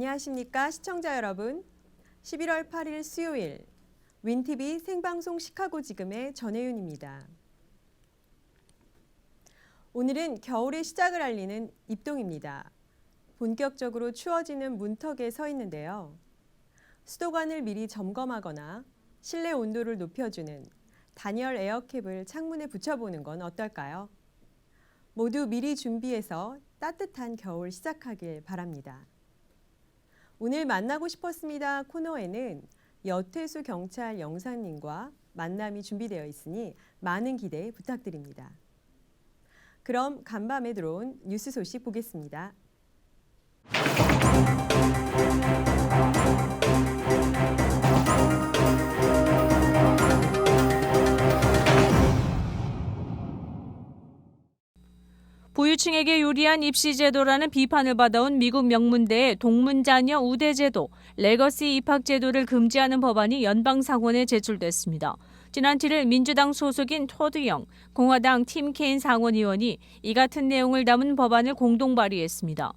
안녕하십니까 시청자 여러분. 11월 8일 수요일 윈TV 생방송 시카고 지금의 전혜윤입니다. 오늘은 겨울의 시작을 알리는 입동입니다. 본격적으로 추워지는 문턱에 서 있는데요. 수도관을 미리 점검하거나 실내 온도를 높여주는 단열 에어캡을 창문에 붙여보는 건 어떨까요? 모두 미리 준비해서 따뜻한 겨울 시작하길 바랍니다. 오늘 만나고 싶었습니다 코너에는 여태수 경찰 영사님과 만남이 준비되어 있으니 많은 기대 부탁드립니다. 그럼 간밤에 들어온 뉴스 소식 보겠습니다. 부유층에게 유리한 입시 제도라는 비판을 받아온 미국 명문대의 동문자녀 우대 제도, 레거시 입학 제도를 금지하는 법안이 연방상원에 제출됐습니다. 지난 7일 민주당 소속인 토드 영, 공화당 팀 케인 상원의원이 이 같은 내용을 담은 법안을 공동 발의했습니다.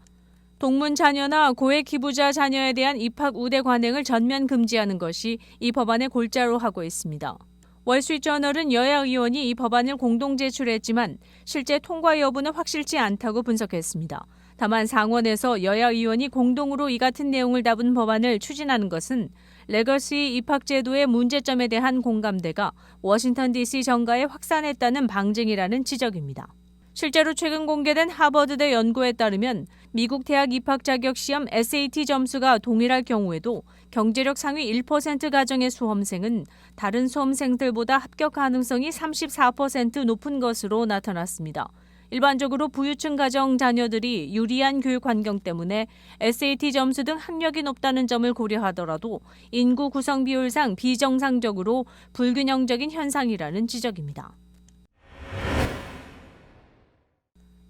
동문 자녀나 고액 기부자 자녀에 대한 입학 우대 관행을 전면 금지하는 것이 이 법안의 골자로 하고 있습니다. 월스트리트저널은 여야 의원이 이 법안을 공동 제출했지만 실제 통과 여부는 확실치 않다고 분석했습니다. 다만 상원에서 여야 의원이 공동으로 이 같은 내용을 담은 법안을 추진하는 것은 레거시 입학 제도의 문제점에 대한 공감대가 워싱턴 DC 정가에 확산했다는 방증이라는 지적입니다. 실제로 최근 공개된 하버드대 연구에 따르면 미국 대학 입학 자격 시험 SAT 점수가 동일할 경우에도 경제력 상위 1% 가정의 수험생은 다른 수험생들보다 합격 가능성이 34% 높은 것으로 나타났습니다. 일반적으로 부유층 가정 자녀들이 유리한 교육 환경 때문에 SAT 점수 등 학력이 높다는 점을 고려하더라도 인구 구성 비율상 비정상적으로 불균형적인 현상이라는 지적입니다.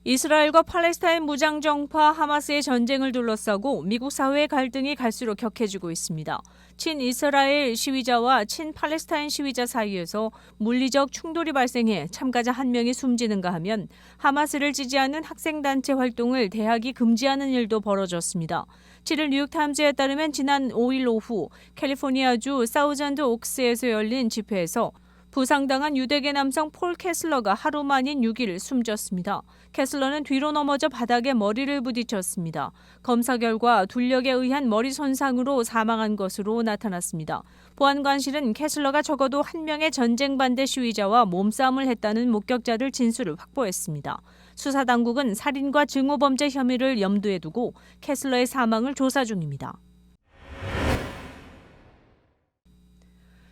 이스라엘과 팔레스타인 무장정파 하마스의 전쟁을 둘러싸고 미국 사회의 갈등이 갈수록 격해지고 있습니다. 친이스라엘 시위자와 친팔레스타인 시위자 사이에서 물리적 충돌이 발생해 참가자 한 명이 숨지는가 하면 하마스를 지지하는 학생단체 활동을 대학이 금지하는 일도 벌어졌습니다. 7일 뉴욕타임즈에 따르면 지난 5일 오후 캘리포니아주 사우잔드 옥스에서 열린 집회에서 부상당한 유대계 남성 폴 캐슬러가 하루 만인 6일 숨졌습니다. 캐슬러는 뒤로 넘어져 바닥에 머리를 부딪혔습니다. 검사 결과 둘력에 의한 머리 손상으로 사망한 것으로 나타났습니다. 보안관실은 캐슬러가 적어도 한 명의 전쟁 반대 시위자와 몸싸움을 했다는 목격자들 진술을 확보했습니다. 수사당국은 살인과 증오범죄 혐의를 염두에 두고 캐슬러의 사망을 조사 중입니다.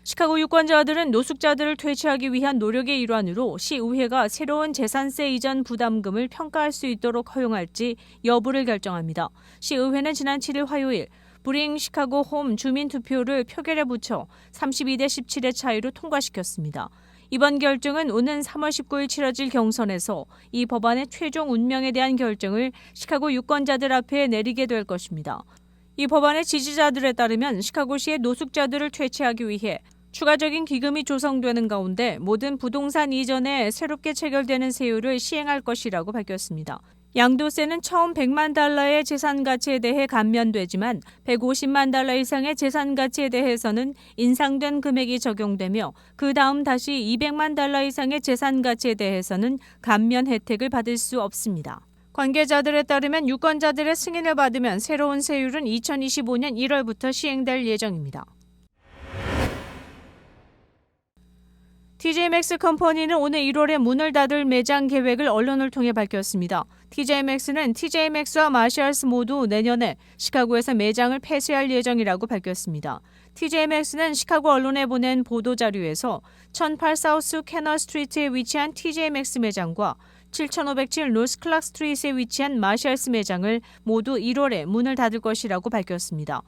시카고 유권자들은 노숙자들을 퇴치하기 위한 노력의 일환으로 시의회가 새로운 재산세 이전 부담금을 평가할 수 있도록 허용할지 여부를 결정합니다. 시의회는 지난 7일 화요일 브링 시카고 홈 주민투표를 표결에 붙여 32대 17의 차이로 통과시켰습니다. 이번 결정은 오는 3월 19일 치러질 경선에서 이 법안의 최종 운명에 대한 결정을 시카고 유권자들 앞에 내리게 될 것입니다. 이 법안의 지지자들에 따르면 시카고시의 노숙자들을 퇴치하기 위해 추가적인 기금이 조성되는 가운데 모든 부동산 이전에 새롭게 체결되는 세율을 시행할 것이라고 밝혔습니다. 양도세는 처음 100만 달러의 재산 가치에 대해 감면되지만 150만 달러 이상의 재산 가치에 대해서는 인상된 금액이 적용되며 그 다음 다시 200만 달러 이상의 재산 가치에 대해서는 감면 혜택을 받을 수 없습니다. 관계자들에 따르면 유권자들의 승인을 받으면 새로운 세율은 2025년 1월부터 시행될 예정입니다. TJmaxx 컴퍼니는 오늘 1월에 문을 닫을 매장 계획을 언론을 통해 밝혔습니다. TJmaxx는 TJmaxx와 마샬스 모두 내년에 시카고에서 매장을 폐쇄할 예정이라고 밝혔습니다. TJmaxx는 시카고 언론에 보낸 보도자료에서 1008 사우스 캐널 스트리트에 위치한 TJmaxx 매장과 7507 노스 클락 스트리트에 위치한 마샬스 매장을 모두 1월에 문을 닫을 것이라고 밝혔습니다.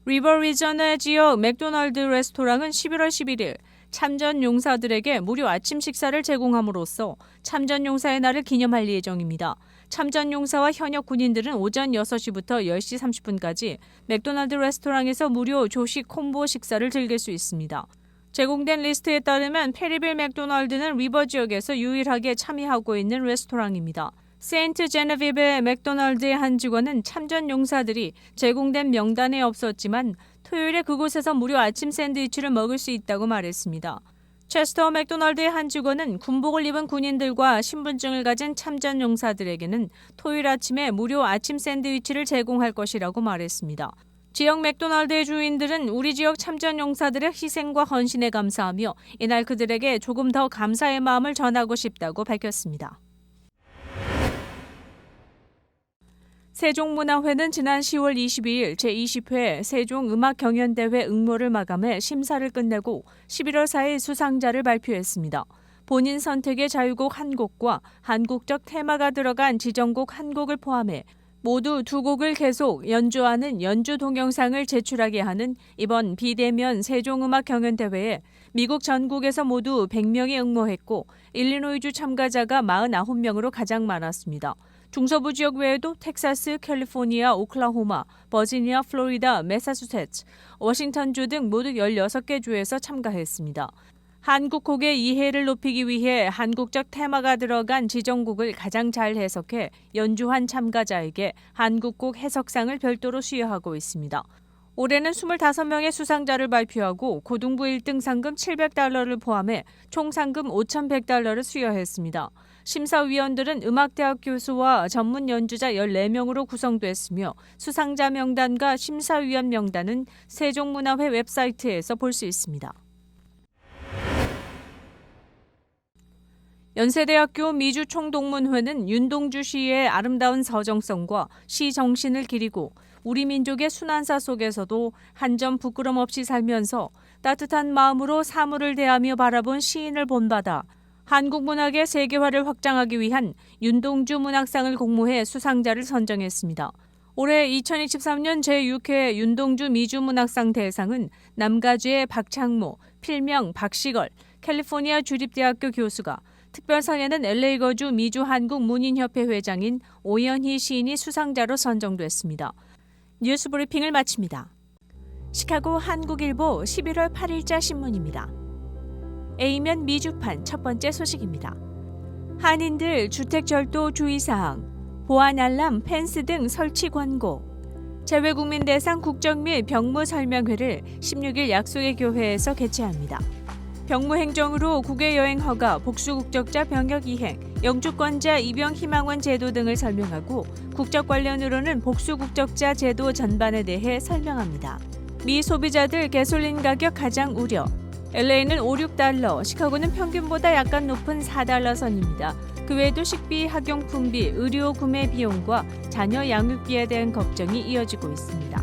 리버 리저널 지역 맥도날드 레스토랑은 11월 11일 참전 용사들에게 무료 아침 식사를 제공함으로써 참전 용사의 날을 기념할 예정입니다. 참전 용사와 현역 군인들은 오전 6시부터 10시 30분까지 맥도날드 레스토랑에서 무료 조식 콤보 식사를 즐길 수 있습니다. 제공된 리스트에 따르면 페리빌 맥도날드는 리버 지역에서 유일하게 참여하고 있는 레스토랑입니다. 세인트 제네비브의 맥도날드의 한 직원은 참전 용사들이 제공된 명단에 없었지만 토요일에 그곳에서 무료 아침 샌드위치를 먹을 수 있다고 말했습니다. 체스터 맥도날드의 한 직원은 군복을 입은 군인들과 신분증을 가진 참전 용사들에게는 토요일 아침에 무료 아침 샌드위치를 제공할 것이라고 말했습니다. 지역 맥도날드의 주인들은 우리 지역 참전 용사들의 희생과 헌신에 감사하며 이날 그들에게 조금 더 감사의 마음을 전하고 싶다고 밝혔습니다. 세종문화회는 지난 10월 22일 제20회 세종음악경연대회 응모를 마감해 심사를 끝내고 11월 4일 수상자를 발표했습니다. 본인 선택의 자유곡 한 곡과 한국적 테마가 들어간 지정곡 한 곡을 포함해 모두 2곡을 계속 연주하는 연주 동영상을 제출하게 하는 이번 비대면 세종음악경연대회에 미국 전국에서 모두 100명이 응모했고 일리노이주 참가자가 49명으로 가장 많았습니다. 중서부 지역 외에도 텍사스, 캘리포니아, 오클라호마, 버지니아, 플로리다, 매사추세츠, 워싱턴주 등 모두 16개 주에서 참가했습니다. 한국 곡의 이해를 높이기 위해 한국적 테마가 들어간 지정곡을 가장 잘 해석해 연주한 참가자에게 한국곡 해석상을 별도로 수여하고 있습니다. 올해는 25명의 수상자를 발표하고 고등부 1등 상금 $700를 포함해 총 상금 $5,100를 수여했습니다. 심사위원들은 음악대학 교수와 전문 연주자 14명으로 구성됐으며 수상자 명단과 심사위원 명단은 세종문화회 웹사이트에서 볼 수 있습니다. 연세대학교 미주총동문회는 윤동주 시의 아름다운 서정성과 시 정신을 기리고 우리 민족의 순환사 속에서도 한 점 부끄럼 없이 살면서 따뜻한 마음으로 사물을 대하며 바라본 시인을 본받아 한국 문학의 세계화를 확장하기 위한 윤동주 문학상을 공모해 수상자를 선정했습니다. 올해 2023년 제6회 윤동주 미주문학상 대상은 남가주의 박창모, 필명 박시걸, 캘리포니아 주립대학교 교수가, 특별상에는 LA 거주 미주한국문인협회 회장인 오연희 시인이 수상자로 선정됐습니다. 뉴스 브리핑을 마칩니다. 시카고 한국일보 11월 8일자 신문입니다. A면 미주판 첫 번째 소식입니다. 한인들 주택절도 주의사항, 보안 알람, 펜스 등 설치 권고, 재외국민 대상 국적 및 병무 설명회를 16일 약속의 교회에서 개최합니다. 병무 행정으로 국외 여행 허가, 복수 국적자 병역 이행, 영주권자 입영 희망원 제도 등을 설명하고 국적 관련으로는 복수 국적자 제도 전반에 대해 설명합니다. 미 소비자들 가솔린 가격 가장 우려. LA는 $5-6, 시카고는 평균보다 약간 높은 $4 선입니다. 그 외에도 식비, 학용품비, 의료 구매 비용과 자녀 양육비에 대한 걱정이 이어지고 있습니다.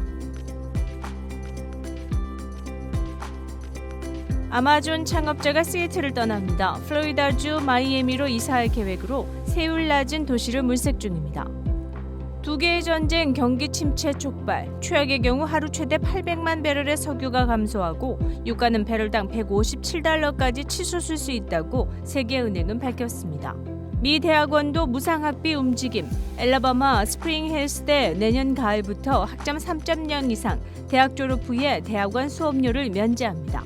아마존 창업자가 시애틀을 떠납니다. 플로리다주 마이애미로 이사할 계획으로 세율 낮은 도시를 물색 중입니다. 두 개의 전쟁, 경기 침체 촉발, 최악의 경우 하루 최대 800만 배럴의 석유가 감소하고 유가는 배럴당 $157까지 치솟을 수 있다고 세계은행은 밝혔습니다. 미 대학원도 무상학비 움직임, 엘라바마 스프링힐스대 내년 가을부터 학점 3.0 이상, 대학 졸업 후에 대학원 수업료를 면제합니다.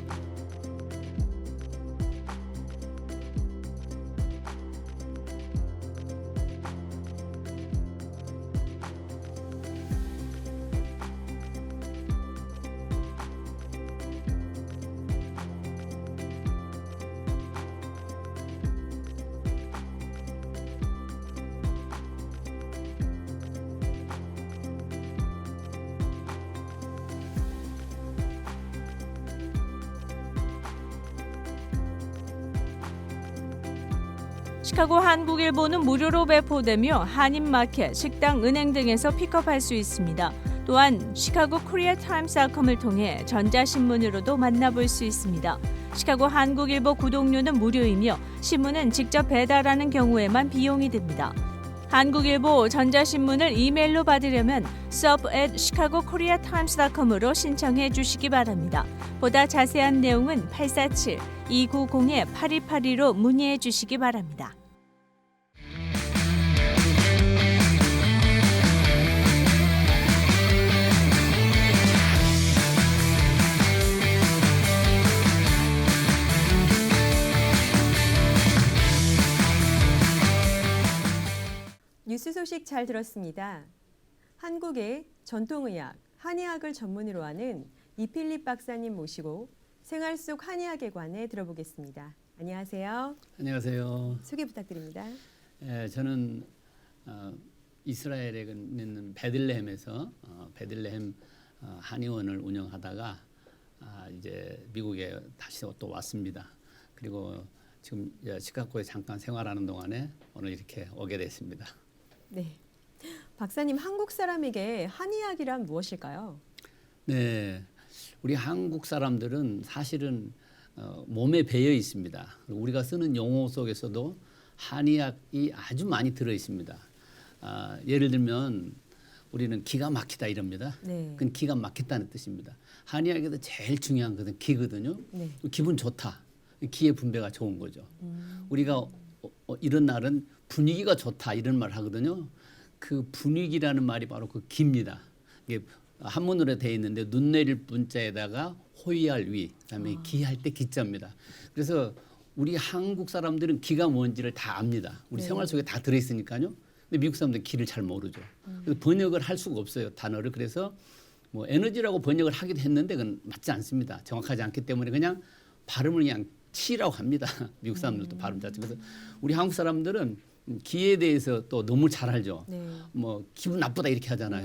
시카고 한국일보는 무료로 배포되며 한인마켓, 식당, 은행 등에서 픽업할 수 있습니다. 또한 시카고 코리아타임스닷컴을 통해 전자신문으로도 만나볼 수 있습니다. 시카고 한국일보 구독료는 무료이며 신문은 직접 배달하는 경우에만 비용이 듭니다. 한국일보 전자신문을 이메일로 받으려면 sub@chicagokoreatimes.com으로 신청해 주시기 바랍니다. 보다 자세한 내용은 847-290-8282로 문의해 주시기 바랍니다. 뉴스 소식 잘 들었습니다. 한국의 전통의학, 한의학을 전문으로 하는 이필립 박사님 모시고 생활 속 한의학에 관해 들어보겠습니다. 안녕하세요. 안녕하세요. 소개 부탁드립니다. 저는 이스라엘에 있는 베들레헴에서 베들레헴 한의원을 운영하다가 이제 미국에 다시 또 왔습니다. 그리고 지금 시카고에 잠깐 생활하는 동안에 오늘 이렇게 오게 됐습니다. 네, 박사님, 한국 사람에게 한의학이란 무엇일까요? 네, 우리 한국 사람들은 사실은 몸에 배어 있습니다. 우리가 쓰는 용어 속에서도 한의학이 아주 많이 들어 있습니다. 예를 들면 우리는 기가 막히다 이럽니다. 네. 그건 기가 막혔다는 뜻입니다. 한의학에서 제일 중요한 것은 기거든요. 네. 기분 좋다. 기의 분배가 좋은 거죠. 우리가 이런 날은 분위기가 좋다 이런 말 하거든요. 그 분위기라는 말이 바로 그 기입니다. 이게 한문으로 되어 있는데 눈 내릴 분자에다가 호의할 위, 그다음에 기할 때 기자입니다. 그래서 우리 한국 사람들은 기가 뭔지를 다 압니다. 우리 네. 생활 속에 다 들어있으니까요. 근데 미국 사람들은 기를 잘 모르죠. 그래서 번역을 할 수가 없어요, 단어를. 그래서 뭐 에너지라고 번역을 하기도 했는데 그건 맞지 않습니다. 정확하지 않기 때문에 그냥 발음을 그냥 치라고 합니다. 미국 사람들도 발음 자체. 그래서 우리 한국 사람들은 기에 대해서 또 너무 잘 알죠. 네. 뭐 기분 나쁘다 이렇게 하잖아요.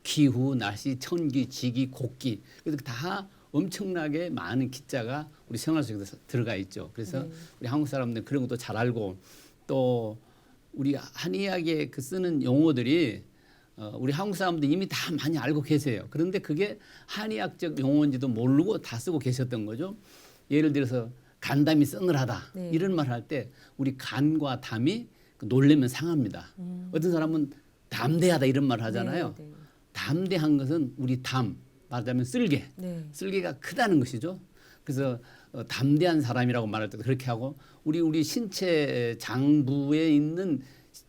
기후, 날씨, 천기, 지기, 곡기. 그래서 다 엄청나게 많은 기자가 우리 생활 속에 들어가 있죠. 그래서 네. 우리 한국 사람들은 그런 것도 잘 알고 또 우리 한의학에 그 쓰는 용어들이 우리 한국 사람들 이미 다 많이 알고 계세요. 그런데 그게 한의학적 용어인지도 모르고 다 쓰고 계셨던 거죠. 예를 들어서 간담이 서늘하다 네. 이런 말 할 때 우리 간과 담이 놀래면 상합니다. 어떤 사람은 담대하다 이런 말 하잖아요. 네, 네. 담대한 것은 우리 담, 말하자면 쓸개. 네. 쓸개가 크다는 것이죠. 그래서 담대한 사람이라고 말할 때도 그렇게 하고 우리 신체 장부에 있는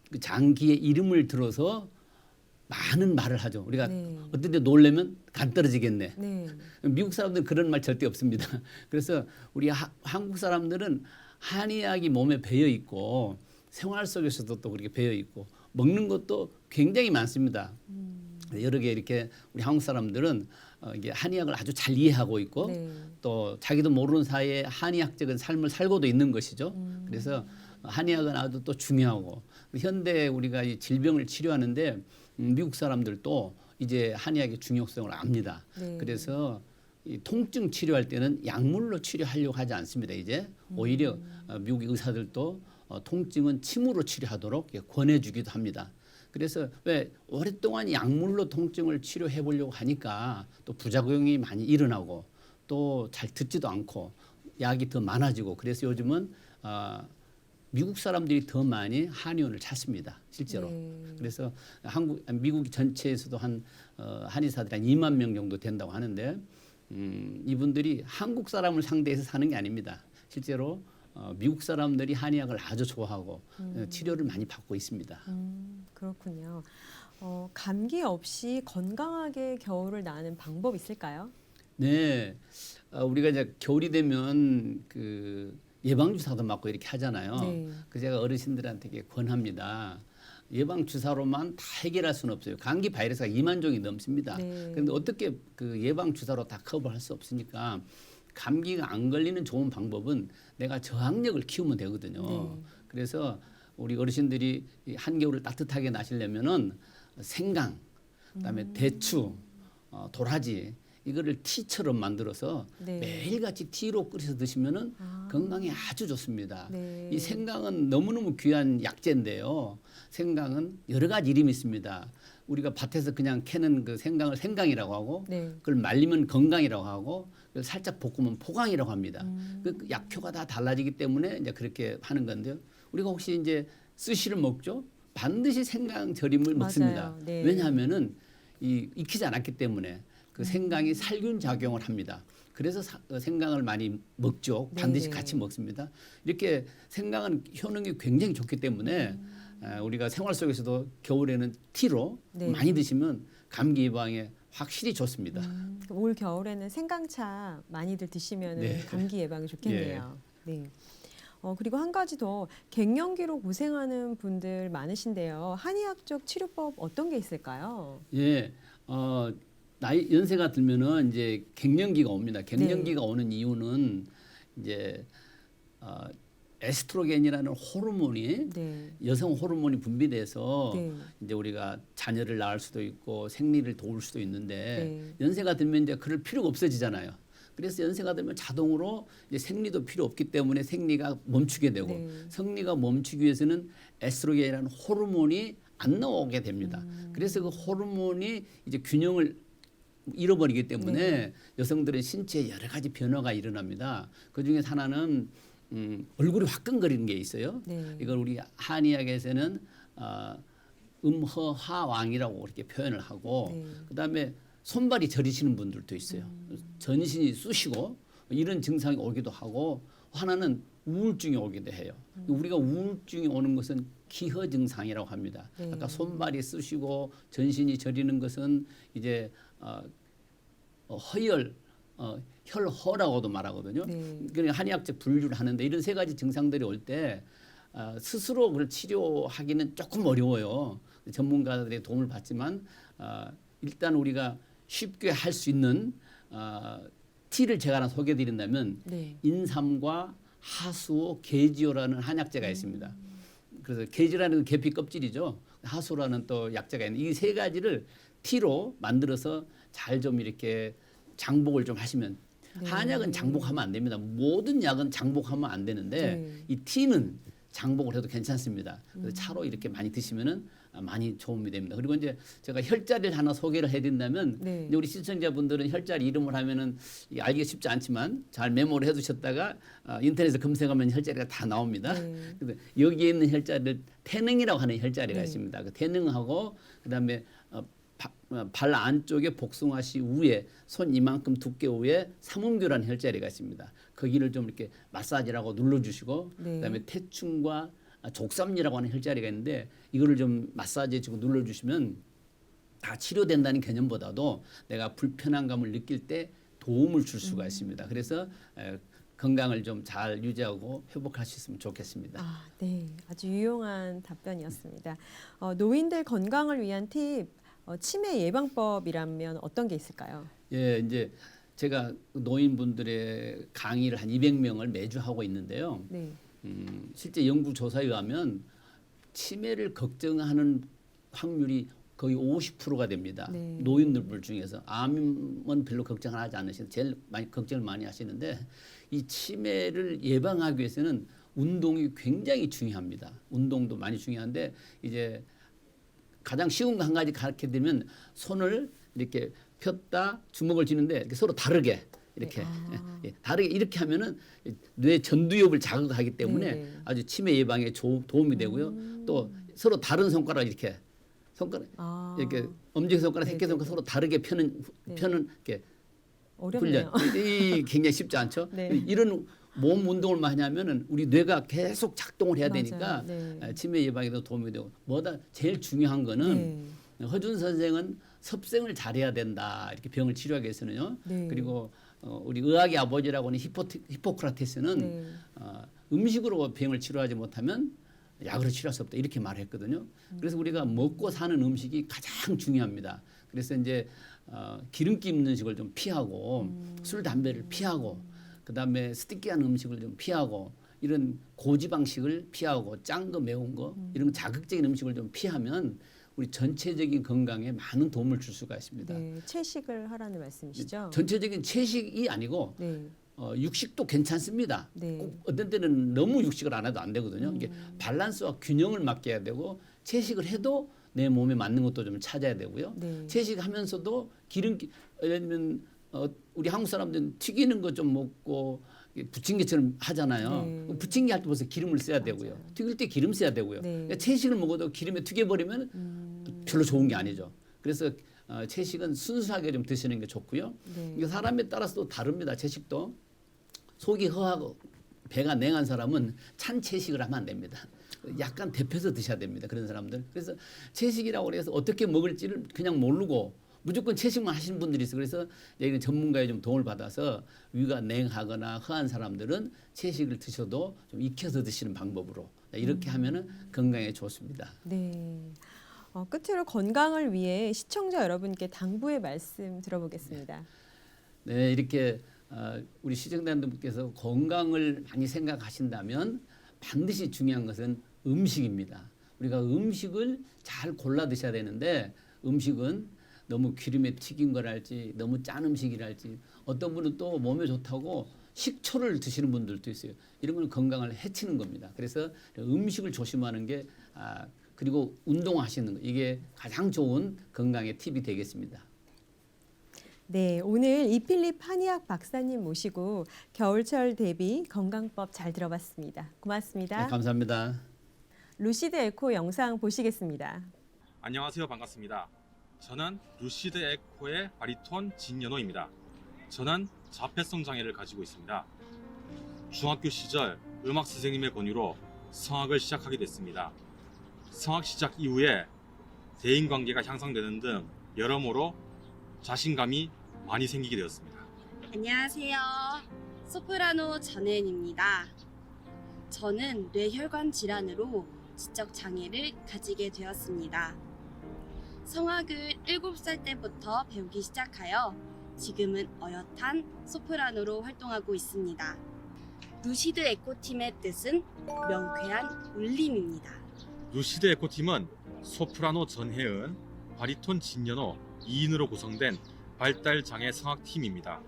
그 장기의 이름을 들어서 많은 말을 하죠. 우리가 네. 어떤 데 놀래면 간 떨어지겠네. 네. 미국 사람들은 그런 말 절대 없습니다. 그래서 우리 한국 사람들은 한의학이 몸에 배어 있고 생활 속에서도 또 그렇게 배어 있고 먹는 것도 굉장히 많습니다. 여러 개 이렇게 우리 한국 사람들은 이게 한의학을 아주 잘 이해하고 있고 네. 또 자기도 모르는 사이에 한의학적인 삶을 살고도 있는 것이죠. 그래서 한의학은 아주 또 중요하고 현대 우리가 이 질병을 치료하는데 미국 사람들도 이제 한의학의 중요성을 압니다. 네. 그래서 이 통증 치료할 때는 약물로 치료하려고 하지 않습니다. 이제 오히려 미국 의사들도 통증은 침으로 치료하도록 권해주기도 합니다. 그래서 왜 오랫동안 약물로 통증을 치료해 보려고 하니까 또 부작용이 많이 일어나고 또 잘 듣지도 않고 약이 더 많아지고 그래서 요즘은 미국 사람들이 더 많이 한의원을 찾습니다. 실제로. 네. 그래서 미국 전체에서도 한의사들이 한 2만 명 정도 된다고 하는데 이분들이 한국 사람을 상대해서 사는 게 아닙니다. 실제로 미국 사람들이 한의학을 아주 좋아하고 치료를 많이 받고 있습니다. 그렇군요. 감기 없이 건강하게 겨울을 나는 방법 있을까요? 네, 우리가 이제 겨울이 되면 그 예방 주사도 맞고 이렇게 하잖아요. 네. 그 제가 어르신들한테 이렇게 권합니다. 예방 주사로만 다 해결할 수는 없어요. 감기 바이러스가 2만 종이 넘습니다. 네. 그런데 어떻게 그 예방 주사로 다 커버할 수 없으니까 감기가 안 걸리는 좋은 방법은 내가 저항력을 키우면 되거든요. 네. 그래서 우리 어르신들이 이 한겨울을 따뜻하게 나시려면은 생강, 그다음에 대추, 도라지 이거를 티처럼 만들어서 네. 매일같이 티로 끓여서 드시면은 건강에 아주 좋습니다. 네. 이 생강은 너무너무 귀한 약재인데요. 생강은 여러 가지 이름이 있습니다. 우리가 밭에서 그냥 캐는 그 생강을 생강이라고 하고 네. 그걸 말리면 건강이라고 하고 그걸 살짝 볶으면 포강이라고 합니다. 그 약효가 다 달라지기 때문에 이제 그렇게 하는 건데요. 우리가 혹시 이제 스시를 먹죠? 반드시 생강 절임을 먹습니다. 네. 왜냐하면은 익히지 않았기 때문에 그 생강이 살균 작용을 합니다. 그래서 생강을 많이 먹죠. 반드시 네네. 같이 먹습니다. 이렇게 생강은 효능이 굉장히 좋기 때문에 우리가 생활 속에서도 겨울에는 티로 네. 많이 드시면 감기 예방에 확실히 좋습니다. 올 겨울에는 생강차 많이들 드시면 네. 감기 예방에 좋겠네요. 네. 그리고 한 가지 더 갱년기로 고생하는 분들 많으신데요. 한의학적 치료법 어떤 게 있을까요? 예, 나이 연세가 들면은 이제 갱년기가 옵니다. 갱년기가 오는 이유는 이제 에스트로겐이라는 호르몬이 네. 여성 호르몬이 분비돼서 네. 이제 우리가 자녀를 낳을 수도 있고 생리를 도울 수도 있는데 네. 연세가 들면 이제 그럴 필요가 없어지잖아요. 그래서 연세가 들면 자동으로 이제 생리도 필요 없기 때문에 생리가 멈추게 되고 네. 생리가 멈추기 위해서는 에스트로겐이라는 호르몬이 안 나오게 됩니다. 그래서 그 호르몬이 이제 균형을 잃어버리기 때문에 네. 여성들의 신체에 여러 가지 변화가 일어납니다. 그 중에 하나는 얼굴이 화끈거리는 게 있어요. 네. 이걸 우리 한의학에서는 음허화왕이라고 그렇게 표현을 하고 네. 그다음에 손발이 저리시는 분들도 있어요. 전신이 쑤시고 이런 증상이 오기도 하고 하나는 우울증이 오기도 해요. 우리가 우울증이 오는 것은 기허 증상이라고 합니다. 네. 아까 손발이 쑤시고 전신이 저리는 것은 이제 허열, 혈허라고도 말하거든요. 네. 그러니까 한의학적 분류를 하는데 이런 세 가지 증상들이 올 때 스스로 그걸 치료하기는 조금 어려워요. 전문가들의 도움을 받지만 일단 우리가 쉽게 할 수 있는 티를 제가 하나 소개해드린다면 네. 인삼과 하수오, 계지오라는 한약재가 있습니다. 그래서 계지라는 건 계피 껍질이죠. 하수라는 또 약재가 있는데 이 세 가지를 티로 만들어서 잘 좀 이렇게 장복을 좀 하시면 네. 한약은 장복하면 안 됩니다. 모든 약은 장복하면 안 되는데 네. 이 티는 장복을 해도 괜찮습니다. 그래서 차로 이렇게 많이 드시면은 많이 도움이 됩니다. 그리고 이제 제가 혈자리를 하나 소개를 해드린다면 네. 이제 우리 시청자분들은 혈자리 이름을 하면은 알기가 쉽지 않지만 잘 메모를 해두셨다가 인터넷에 검색하면 혈자리가 다 나옵니다. 네. 그래서 여기에 있는 혈자리를 태능이라고 하는 혈자리가 네. 있습니다. 그 태능하고 그다음에 발 안쪽에 복숭아씨 위에 손 이만큼 두께 위에 삼음교라는 혈자리가 있습니다. 거기를 좀 이렇게 마사지라고 눌러주시고 네. 그다음에 태충과 족삼리라고 하는 혈자리가 있는데 이거를 좀 마사지해주고 눌러주시면 다 치료된다는 개념보다도 내가 불편한 감을 느낄 때 도움을 줄 수가 있습니다. 그래서 건강을 좀 잘 유지하고 회복할 수 있으면 좋겠습니다. 네. 아주 유용한 답변이었습니다. 노인들 건강을 위한 팁, 치매 예방법이라면 어떤 게 있을까요? 예, 이제 제가 노인분들의 강의를 한 200명을 매주 하고 있는데요. 네. 실제 연구 조사에 의하면 치매를 걱정하는 확률이 거의 50%가 됩니다. 네. 노인들 중에서 암은 별로 걱정을 하지 않으시는 제일 많이 걱정을 많이 하시는데 이 치매를 예방하기 위해서는 운동이 굉장히 중요합니다. 운동도 많이 중요한데 이제 가장 쉬운 거 한 가지 가르쳐 드리면 손을 이렇게 폈다 주먹을 쥐는데 이렇게 서로 다르게 이렇게 다르게 이렇게 하면은 뇌 전두엽을 자극하기 때문에 네. 아주 치매 예방에 도움이 되고요. 또 서로 다른 손가락 이렇게 손가락 이렇게 엄지 손가락, 새끼 손가락 서로 다르게 펴는 이렇게 어렵네요. 훈련. 이 굉장히 쉽지 않죠. 네. 이런 몸 운동을 많이 하면은 우리 뇌가 계속 작동을 해야 맞아요. 되니까 네. 치매 예방에도 도움이 되고 뭐다 제일 중요한 거는 허준 선생은 섭생을 잘해야 된다 이렇게 병을 치료하기 위해서는요. 네. 그리고 우리 의학의 아버지라고 하는 히포크라테스는 네. 음식으로 병을 치료하지 못하면 약으로 치료할 수 없다 이렇게 말했거든요. 그래서 우리가 먹고 사는 음식이 가장 중요합니다. 그래서 이제 기름기 있는 음식을 좀 피하고 술 담배를 피하고 그다음에 스티키한 음식을 좀 피하고 이런 고지방식을 피하고 짠 거 매운 거 이런 자극적인 음식을 좀 피하면 우리 전체적인 건강에 많은 도움을 줄 수가 있습니다. 네. 채식을 하라는 말씀이시죠? 전체적인 채식이 아니고 네. 육식도 괜찮습니다. 네. 꼭 어떤 때는 너무 육식을 안 해도 안 되거든요. 이게 밸런스와 균형을 맡겨야 되고 채식을 해도 내 몸에 맞는 것도 좀 찾아야 되고요. 네. 채식하면서도 기름기 예를 들면 우리 한국 사람들은 튀기는 거 좀 먹고 부침개처럼 하잖아요. 네. 부침개 할 때 벌써 기름을 써야 되고요. 튀길 때 기름 써야 되고요. 네. 그러니까 채식을 먹어도 기름에 튀겨버리면 별로 좋은 게 아니죠. 그래서 채식은 순수하게 좀 드시는 게 좋고요. 네. 이게 사람에 따라서 또 다릅니다. 채식도 속이 허하고 배가 냉한 사람은 찬 채식을 하면 안 됩니다. 약간 데펴서 드셔야 됩니다. 그런 사람들. 그래서 채식이라고 해서 어떻게 먹을지를 그냥 모르고 무조건 채식만 하시는 분들이 있어. 그래서 여기는 전문가의 좀 도움을 받아서 위가 냉하거나 허한 사람들은 채식을 드셔도 좀 익혀서 드시는 방법으로 이렇게 하면은 건강에 좋습니다. 네. 끝으로 건강을 위해 시청자 여러분께 당부의 말씀 들어보겠습니다. 네, 이렇게 우리 시청자분께서 건강을 많이 생각하신다면 반드시 중요한 것은 음식입니다. 우리가 음식을 잘 골라 드셔야 되는데 음식은 너무 기름에 튀긴 거랄지 너무 짠 음식이랄지 어떤 분은 또 몸에 좋다고 식초를 드시는 분들도 있어요. 이런 건 건강을 해치는 겁니다. 그래서 음식을 조심하는 게 그리고 운동하시는 거 이게 가장 좋은 건강의 팁이 되겠습니다. 네, 오늘 이필립 한의학 박사님 모시고 겨울철 대비 건강법 잘 들어봤습니다. 고맙습니다. 네, 감사합니다. 루시드 에코 영상 보시겠습니다. 안녕하세요. 반갑습니다. 저는 루시드 에코의 바리톤 진연호입니다. 저는 자폐성 장애를 가지고 있습니다. 중학교 시절 음악 선생님의 권유로 성악을 시작하게 됐습니다. 성악 시작 이후에 대인관계가 향상되는 등 여러모로 자신감이 많이 생기게 되었습니다. 안녕하세요. 소프라노 전혜은입니다. 저는 뇌혈관 질환으로 지적 장애를 가지게 되었습니다. 성악을 7살 때부터 배우기 시작하여 지금은 어엿한 소프라노로 활동하고 있습니다. 루시드 에코팀의 뜻은 명쾌한 울림입니다. 루시드 에코팀은 소프라노 전혜은, 바리톤 진연호 2인으로 구성된 발달 장애 성악팀입니다.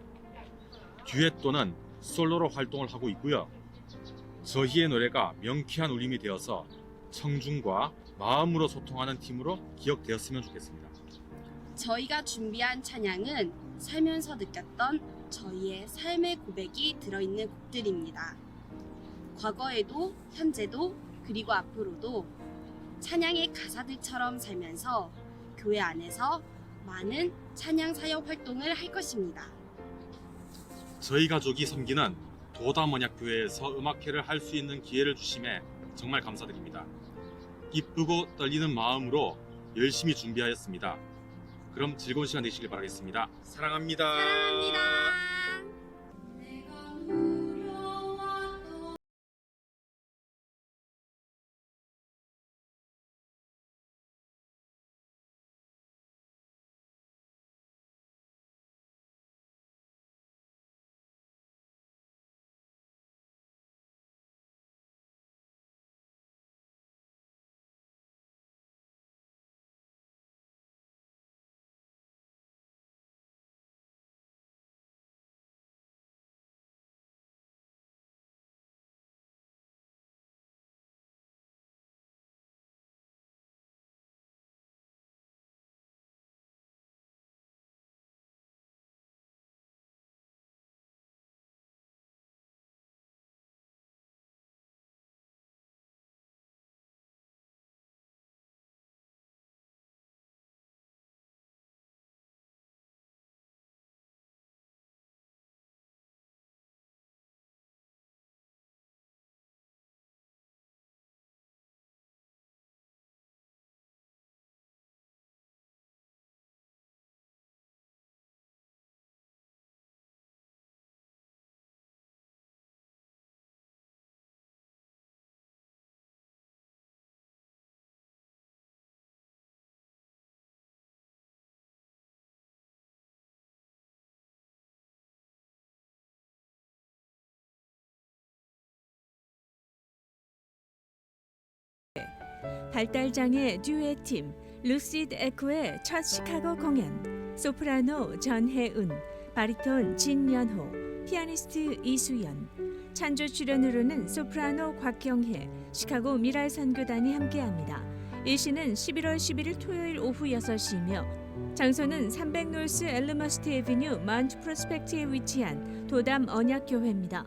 듀엣 또는 솔로로 활동을 하고 있고요. 저희의 노래가 명쾌한 울림이 되어서 청중과 마음으로 소통하는 팀으로 기억되었으면 좋겠습니다. 저희가 준비한 찬양은 살면서 느꼈던 저희의 삶의 고백이 들어있는 곡들입니다. 과거에도 현재도 그리고 앞으로도 찬양의 가사들처럼 살면서 교회 안에서 많은 찬양 사역 활동을 할 것입니다. 저희 가족이 섬기는 도담언약교회에서 음악회를 할 수 있는 기회를 주심에 정말 감사드립니다. 기쁘고 떨리는 마음으로 열심히 준비하였습니다. 그럼 즐거운 시간 되시길 바라겠습니다. 사랑합니다. 사랑합니다. 발달장애 듀엣팀 루시드 에코의 첫 시카고 공연, 소프라노 전혜은, 바리톤 진연호, 피아니스트 이수연, 찬조 출연으로는 소프라노 곽경혜, 시카고 미랄 선교단이 함께합니다. 일시는 11월 11일 토요일 오후 6시이며 장소는 300노스 엘르머스트 애비뉴 마운트 프로스펙트에 위치한 도담 언약교회입니다.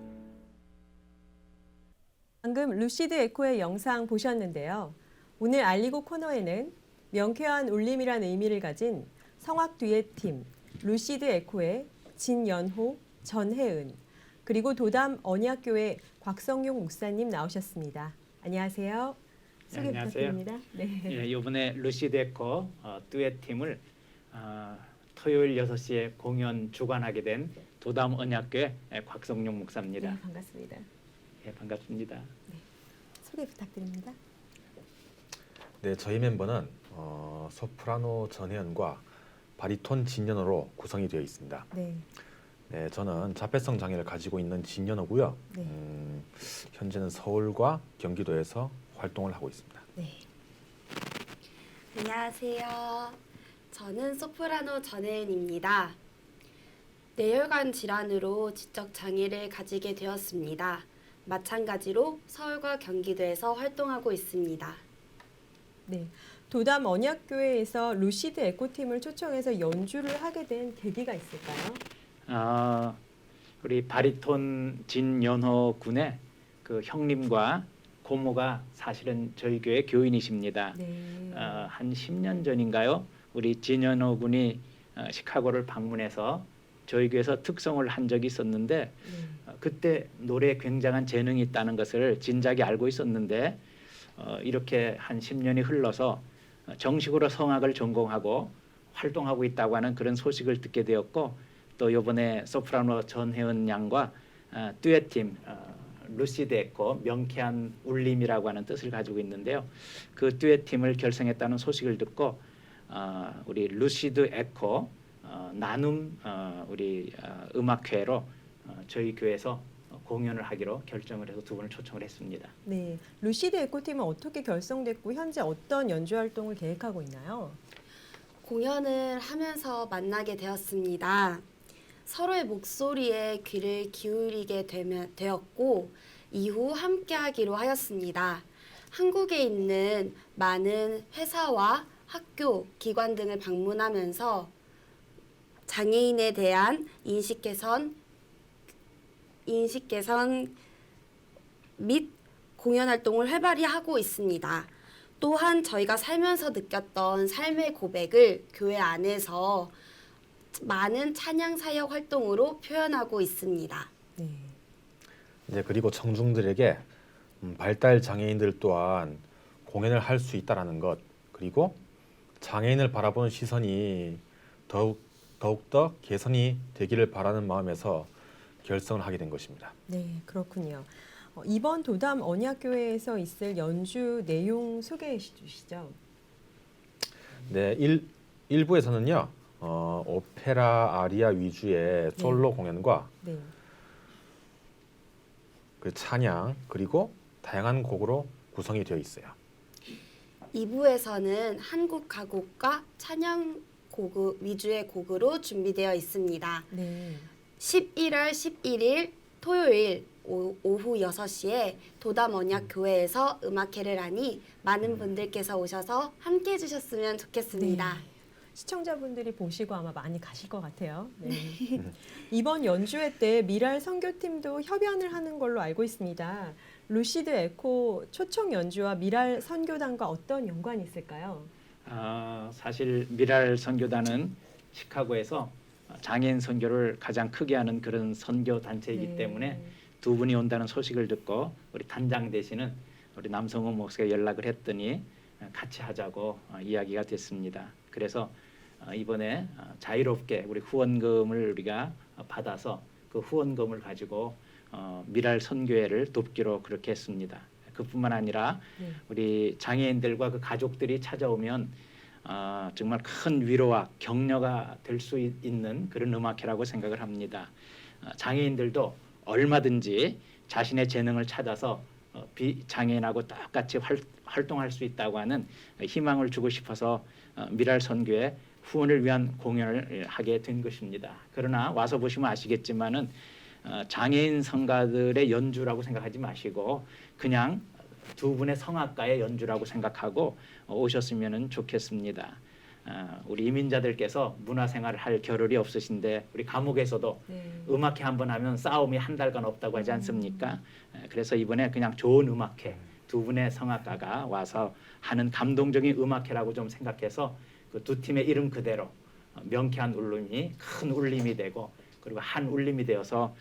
방금 루시드 에코의 영상 보셨는데요. 오늘 알리고 코너에는 명쾌한 울림이란 의미를 가진 성악 듀엣팀 루시드 에코의 진연호, 전혜은, 그리고 도담 언약교회 곽성용 목사님 나오셨습니다. 안녕하세요. 소개 안녕하세요. 부탁드립니다. 네. 예, 이번에 루시드 에코 듀엣 팀을 토요일 6시에 공연 주관하게 된 도담 언약교회 곽성용 네, 목사입니다. 반갑습니다. 예, 반갑습니다. 소개 부탁드립니다. 네, 저희 멤버는 소프라노 전혜연과 바리톤 진연호로 구성이 되어 있습니다. 네. 네, 저는 자폐성 장애를 가지고 있는 진연호고요. 네. 현재는 서울과 경기도에서 활동을 하고 있습니다. 네. 안녕하세요. 저는 소프라노 전혜은입니다. 뇌혈관 질환으로 지적 장애를 가지게 되었습니다. 마찬가지로 서울과 경기도에서 활동하고 있습니다. 네. 도담 언약교회에서 루시드 에코팀을 초청해서 연주를 하게 된 계기가 있을까요? 우리 바리톤 진연호 군의 그 형님과 고모가 사실은 저희 교회 교인이십니다. 네. 한 10년 전인가요? 우리 진연호 군이 시카고를 방문해서 저희 교회에서 특성을 한 적이 있었는데 네. 그때 노래에 굉장한 재능이 있다는 것을 진작에 알고 있었는데 이렇게 한 10년이 흘러서 정식으로 성악을 전공하고 활동하고 있다고 하는 그런 소식을 듣게 되었고 또 이번에 소프라노 전혜은 양과 듀엣팀 루시드 에코 명쾌한 울림이라고 하는 뜻을 가지고 있는데요. 그 듀엣팀을 결성했다는 소식을 듣고 우리 루시드 에코 나눔 우리 음악회로 저희 교회에서 공연을 하기로 결정을 해서 두 분을 초청을 했습니다. 네. 루시드 에코팀은 어떻게 결성됐고 현재 어떤 연주 활동을 계획하고 있나요? 공연을 하면서 만나게 되었습니다. 서로의 목소리에 귀를 기울이게 되었고 이후 함께하기로 하였습니다. 한국에 있는 많은 회사와 학교, 기관 등을 방문하면서 장애인에 대한 인식 개선 및 공연 활동을 활발히 하고 있습니다. 또한 저희가 살면서 느꼈던 삶의 고백을 교회 안에서 많은 찬양 사역 활동으로 표현하고 있습니다. 네. 네, 그리고 청중들에게 발달 장애인들 또한 공연을 할 수 있다라는 것, 그리고 장애인을 바라보는 시선이 더욱더 개선이 되기를 바라는 마음에서 결성을 하게 된 것입니다. 네, 그렇군요. 이번 도담 언약교회에서 있을 연주 내용 소개해 주시죠. 네, 1부에서는요. 오페라 아리아 위주의 솔로 공연과 네. 그 찬양 그리고 다양한 곡으로 구성이 되어 있어요. 2부에서는 한국 가곡과 찬양 곡 위주의 곡으로 준비되어 있습니다. 네. 11월 11일 토요일 오후 6시에 도담 언약교회에서 음악회를 하니 많은 분들께서 오셔서 함께 해주셨으면 좋겠습니다. 네. 시청자분들이 보시고 아마 많이 가실 것 같아요. 네. 이번 연주회 때 미랄 선교팀도 협연을 하는 걸로 알고 있습니다. 루시드 에코 초청 연주와 미랄 선교단과 어떤 연관이 있을까요? 사실 미랄 선교단은 시카고에서 장애인 선교를 가장 크게 하는 그런 선교 단체이기 네. 때문에 두 분이 온다는 소식을 듣고 우리 단장 되시는 우리 남성호 목사가 연락을 했더니 같이 하자고 이야기가 됐습니다. 그래서 이번에 자유롭게 우리 후원금을 우리가 받아서 그 후원금을 가지고 미랄 선교회를 돕기로 그렇게 했습니다. 그뿐만 아니라 네. 우리 장애인들과 그 가족들이 찾아오면 정말 큰 위로와 격려가 될 수 있는 그런 음악회라고 생각을 합니다. 장애인들도 얼마든지 자신의 재능을 찾아서 비장애인하고 똑같이 활동할 수 있다고 하는 희망을 주고 싶어서 미랄 선교회 후원을 위한 공연을 하게 된 것입니다. 그러나 와서 보시면 아시겠지만은 장애인 성가들의 연주라고 생각하지 마시고 그냥 두 분의 성악가의 연주라고 생각하고 오셨으면 좋겠습니다. 우리 이민자들께서 문화생활을 할 겨를이 없으신데 우리 감옥에서도 네. 음악회 한번 하면 싸움이 한 달간 없다고 하지 않습니까? 그래서 이번에 그냥 좋은 음악회 두 분의 성악가가 와서 하는 감동적인 음악회라고 좀 생각해서 그 두 팀의 이름 그대로 명쾌한 울림이 큰 울림이 되고 그리고 한 울림이 되어서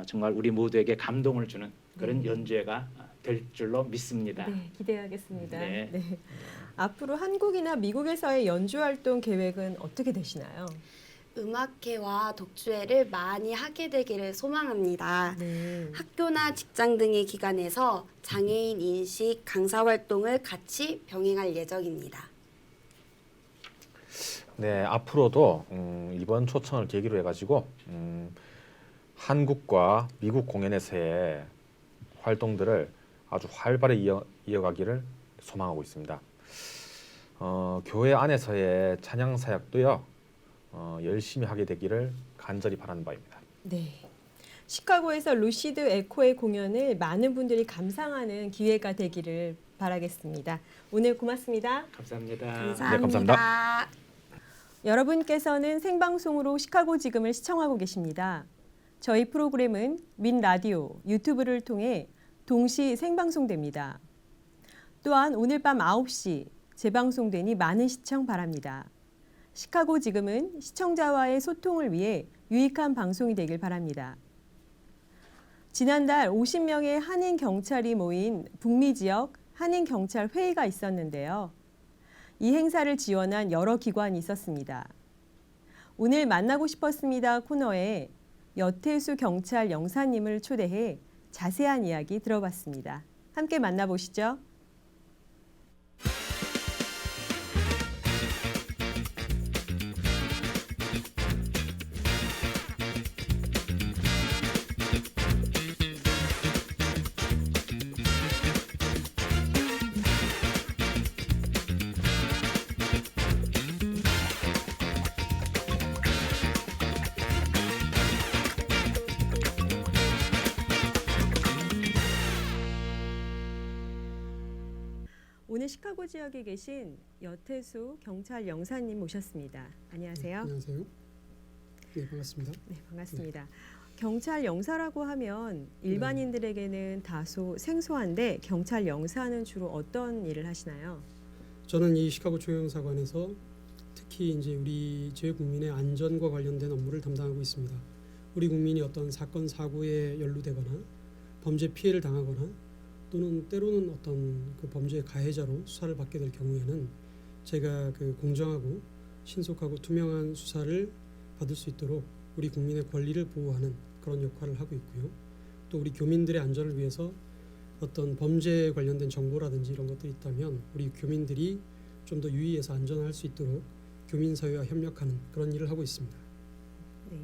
정말 우리 모두에게 감동을 주는 그런 연주회가 될 줄로 믿습니다. 네, 기대하겠습니다. 네. 네. 앞으로 한국이나 미국에서의 연주 활동 계획은 어떻게 되시나요? 음악회와 독주회를 많이 하게 되기를 소망합니다. 네. 학교나 직장 등의 기관에서 장애인 인식 강사 활동을 같이 병행할 예정입니다. 네, 앞으로도 이번 초청을 계기로 해가지고 한국과 미국 공연에서의 활동들을 아주 활발히 이어가기를 소망하고 있습니다. 교회 안에서의 찬양 사역도요 열심히 하게 되기를 간절히 바라는 바입니다. 네. 시카고에서 루시드 에코의 공연을 많은 분들이 감상하는 기회가 되기를 바라겠습니다. 오늘 고맙습니다. 감사합니다. 감사합니다. 감사합니다. 여러분께서는 생방송으로 시카고 지금을 시청하고 계십니다. 저희 프로그램은 민라디오, 유튜브를 통해 동시 생방송됩니다. 또한 오늘 밤 9시 재방송되니 많은 시청 바랍니다. 시카고 지금은 시청자와의 소통을 위해 유익한 방송이 되길 바랍니다. 지난달 50명의 한인 경찰이 모인 북미 지역 한인 경찰 회의가 있었는데요. 이 행사를 지원한 여러 기관이 있었습니다. 오늘 만나고 싶었습니다 코너에 여태수 경찰 영사님을 초대해 자세한 이야기 들어봤습니다. 함께 만나보시죠. 오늘 시카고 지역에 계신 여태수 경찰 영사님 모셨습니다. 안녕하세요. 안녕하세요. 네, 반갑습니다. 네, 반갑습니다. 경찰 영사라고 하면 일반인들에게는 다소 생소한데 경찰 영사는 주로 어떤 일을 하시나요? 저는 이 시카고 중형사관에서 특히 이제 우리 제 국민의 안전과 관련된 업무를 담당하고 있습니다. 우리 국민이 어떤 사건 사고에 연루되거나 범죄 피해를 당하거나 또는 때로는 어떤 그 범죄의 가해자로 수사를 받게 될 경우에는 제가 그 공정하고 신속하고 투명한 수사를 받을 수 있도록 우리 국민의 권리를 보호하는 그런 역할을 하고 있고요. 또 우리 교민들의 안전을 위해서 어떤 범죄에 관련된 정보라든지 이런 것들이 있다면 우리 교민들이 좀 더 유의해서 안전할 수 있도록 교민사회와 협력하는 그런 일을 하고 있습니다. 네.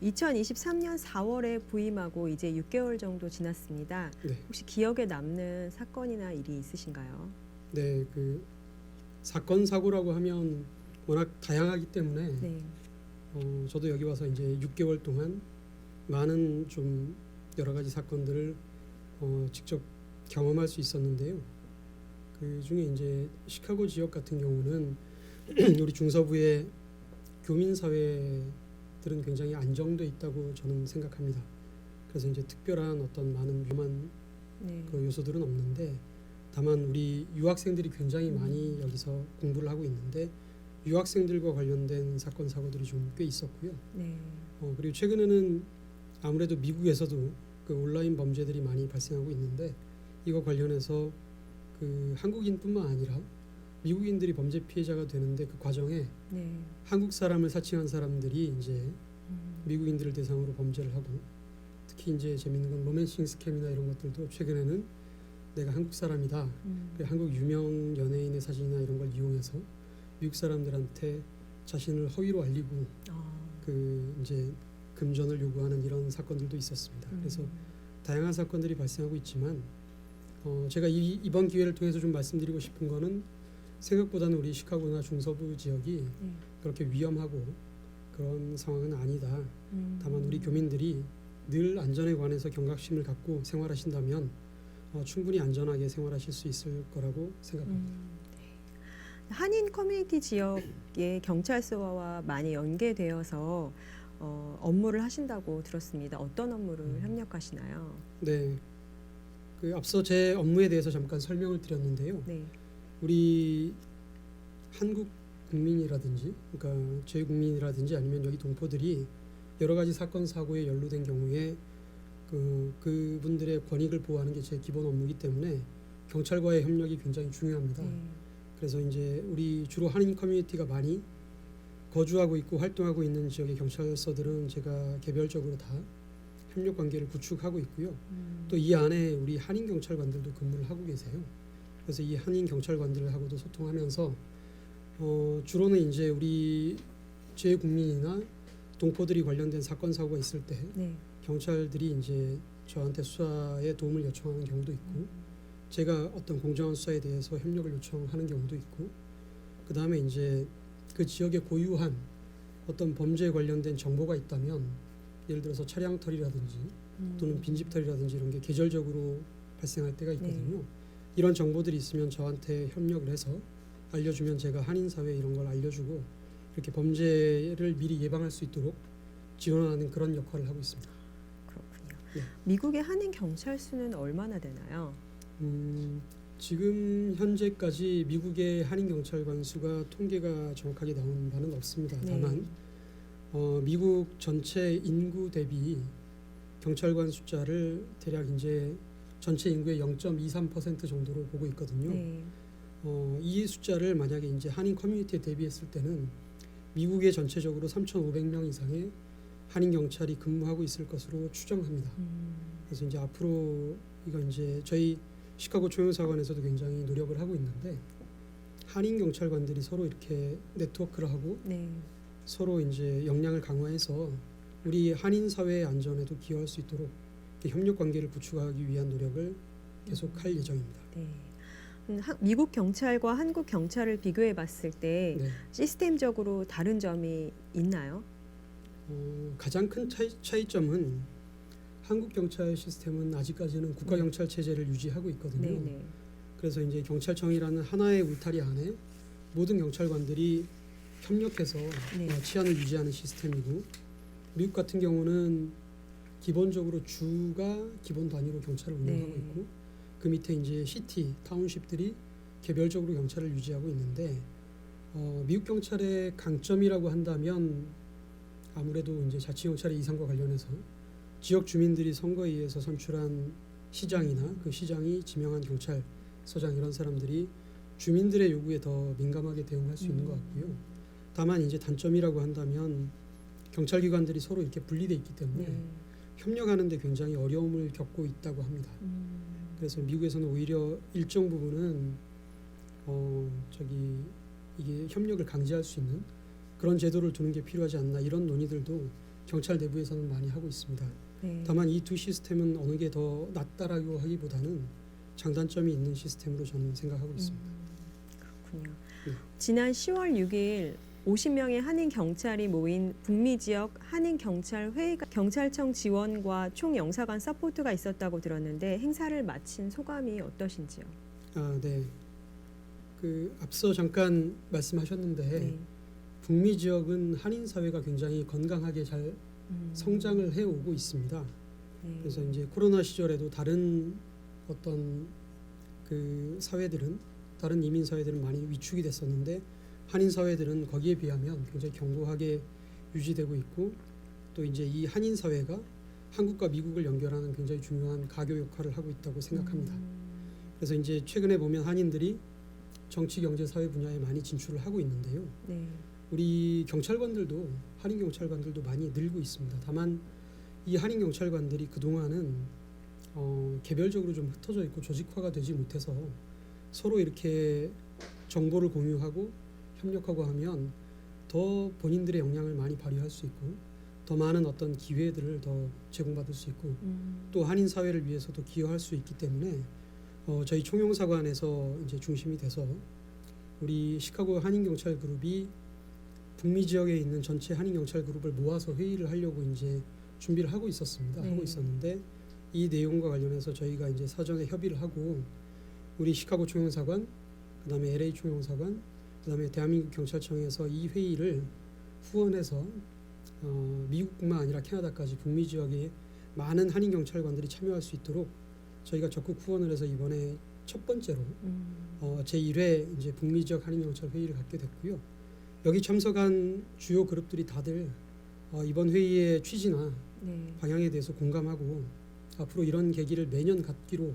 2023년 4월에 부임하고 이제 6개월 정도 지났습니다. 네. 혹시 기억에 남는 사건이나 일이 있으신가요? 네, 그 사건 사고라고 하면 워낙 다양하기 때문에 네. 저도 여기 와서 이제 6개월 동안 많은 좀 여러 가지 사건들을 직접 경험할 수 있었는데요. 그 중에 이제 시카고 지역 같은 경우는 우리 중서부의 교민 사회들은 굉장히 안정돼 있다고 저는 생각합니다. 그래서 이제 특별한 어떤 많은 위험한 네. 그 요소들은 없는데 다만 우리 유학생들이 굉장히 많이 여기서 공부를 하고 있는데 유학생들과 관련된 사건 사고들이 좀 꽤 있었고요. 네. 그리고 최근에는 아무래도 미국에서도 그 온라인 범죄들이 많이 발생하고 있는데 이거 관련해서 그 한국인뿐만 아니라 미국인들이 범죄 피해자가 되는데 그 과정에 네. 한국 사람을 사칭한 사람들이 이제 미국인들을 대상으로 범죄를 하고 특히 이제 재밌는 건 로맨싱 스캠이나 이런 것들도 최근에는 내가 한국 사람이다. 그 한국 유명 연예인의 사진이나 이런 걸 이용해서 미국 사람들한테 자신을 허위로 알리고 그 이제 금전을 요구하는 이런 사건들도 있었습니다. 그래서 다양한 사건들이 발생하고 있지만 제가 이번 기회를 통해서 좀 말씀드리고 싶은 거는 생각보다는 우리 시카고나 중서부 지역이 그렇게 위험하고 그런 상황은 아니다. 다만 우리 교민들이 늘 안전에 관해서 경각심을 갖고 생활하신다면 충분히 안전하게 생활하실 수 있을 거라고 생각합니다. 한인 커뮤니티 지역의 경찰서와 많이 연계되어서 업무를 하신다고 들었습니다. 어떤 업무를 협력하시나요? 네, 그 앞서 제 업무에 대해서 잠깐 설명을 드렸는데요. 네. 우리 한국 국민이라든지, 그러니까 제 국민이라든지 아니면 여기 동포들이 여러 가지 사건 사고에 연루된 경우에 그분들의 권익을 보호하는 게 제 기본 업무이기 때문에 경찰과의 협력이 굉장히 중요합니다. 그래서 이제 우리 주로 한인 커뮤니티가 많이 거주하고 있고 활동하고 있는 지역의 경찰서들은 제가 개별적으로 다 협력 관계를 구축하고 있고요. 또 이 안에 우리 한인 경찰관들도 근무를 하고 계세요. 그래서 이 한인 경찰관들하고도 소통하면서 주로는 이제 우리 재국민이나 동포들이 관련된 사건 사고가 있을 때 네. 경찰들이 이제 저한테 수사에 도움을 요청하는 경우도 있고 제가 어떤 공정한 수사에 대해서 협력을 요청하는 경우도 있고 그 다음에 이제 그 지역에 고유한 어떤 범죄에 관련된 정보가 있다면 예를 들어서 차량털이라든지 또는 빈집털이라든지 이런 게 계절적으로 발생할 때가 있거든요. 이런 정보들이 있으면 저한테 협력을 해서 알려주면 제가 한인사회에 이런 걸 알려주고 이렇게 범죄를 미리 예방할 수 있도록 지원하는 그런 역할을 하고 있습니다. 그렇군요. 네. 미국의 한인 경찰 수는 얼마나 되나요? 지금 현재까지 미국의 한인 경찰관 수가 통계가 정확하게 나온 바는 없습니다. 네. 다만 미국 전체 인구 대비 경찰관 숫자를 대략 이제 전체 인구의 0.23% 정도로 보고 있거든요. 네. 이 숫자를 만약에 이제 한인 커뮤니티에 대비했을 때는 미국의 전체적으로 3,500명 이상의 한인 경찰이 근무하고 있을 것으로 추정합니다. 그래서 이제 앞으로 이거 이제 저희 시카고 총영사관에서도 굉장히 노력을 하고 있는데 한인 경찰관들이 서로 이렇게 네트워크를 하고 네. 서로 이제 역량을 강화해서 우리 한인 사회의 안전에도 기여할 수 있도록 이렇게 협력 관계를 구축하기 위한 노력을 계속할 예정입니다. 네. 미국 경찰과 한국 경찰을 비교해 봤을 때 네. 시스템적으로 다른 점이 있나요? 가장 큰 차이점은 한국 경찰 시스템은 아직까지는 국가 경찰 체제를 유지하고 있거든요. 네, 네. 그래서 이제 경찰청이라는 하나의 울타리 안에 모든 경찰관들이 협력해서 네. 치안을 유지하는 시스템이고 미국 같은 경우는 기본적으로 주가 기본 단위로 경찰을 운영하고 네. 있고 그 밑에 이제 시티, 타운십들이 개별적으로 경찰을 유지하고 있는데 미국 경찰의 강점이라고 한다면 아무래도 이제 자치경찰의 이상과 관련해서 지역 주민들이 선거에 의해서 선출한 시장이나 그 시장이 지명한 경찰서장 이런 사람들이 주민들의 요구에 더 민감하게 대응할 수 있는 것 같고요. 다만 이제 단점이라고 한다면 경찰기관들이 서로 이렇게 분리돼 있기 때문에 네. 협력하는 데 굉장히 어려움을 겪고 있다고 합니다. 그래서 미국에서는 오히려 일정 부분은 이게 협력을 강제할 수 있는 그런 제도를 두는 게 필요하지 않나 이런 논의들도 경찰 내부에서는 많이 하고 있습니다. 네. 다만 이 두 시스템은 어느 게 더 낫다라고 하기보다는 장단점이 있는 시스템으로 저는 생각하고 있습니다. 그렇군요. 네. 지난 10월 6일 50명의 한인 경찰이 모인 북미 지역 한인 경찰 회의가 경찰청 지원과 총 영사관 서포트가 있었다고 들었는데 행사를 마친 소감이 어떠신지요? 네. 그 앞서 잠깐 말씀하셨는데 네. 북미 지역은 한인 사회가 굉장히 건강하게 잘 성장을 해오고 있습니다. 네. 그래서 이제 코로나 시절에도 다른 어떤 그 사회들은 다른 이민 사회들은 많이 위축이 됐었는데 한인 사회들은 거기에 비하면 굉장히 견고하게 유지되고 있고 또 이제 이 한인 사회가 한국과 미국을 연결하는 굉장히 중요한 가교 역할을 하고 있다고 생각합니다. 그래서 이제 최근에 보면 한인들이 정치, 경제, 사회 분야에 많이 진출을 하고 있는데요. 네. 우리 경찰관들도 한인 경찰관들도 많이 늘고 있습니다. 다만 이 한인 경찰관들이 그동안은 개별적으로 좀 흩어져 있고 조직화가 되지 못해서 서로 이렇게 정보를 공유하고 협력하고 하면 더 본인들의 역량을 많이 발휘할 수 있고 더 많은 어떤 기회들을 더 제공받을 수 있고 또 한인 사회를 위해서도 기여할 수 있기 때문에 저희 총영사관에서 이제 중심이 돼서 우리 시카고 한인 경찰 그룹이 북미 지역에 있는 전체 한인 경찰 그룹을 모아서 회의를 하려고 이제 준비를 하고 있었습니다. 네. 하고 있었는데 이 내용과 관련해서 저희가 이제 사전에 협의를 하고 우리 시카고 총영사관, 그다음에 LA 총영사관, 그다음에 대한민국 경찰청에서 이 회의를 후원해서 미국뿐만 아니라 캐나다까지 북미 지역에 많은 한인 경찰관들이 참여할 수 있도록 저희가 적극 후원을 해서 이번에 첫 번째로 제1회 이제 북미 지역 한인 경찰 회의를 갖게 됐고요. 여기 참석한 주요 그룹들이 다들 이번 회의의 취지나 네. 방향에 대해서 공감하고 앞으로 이런 계기를 매년 갖기로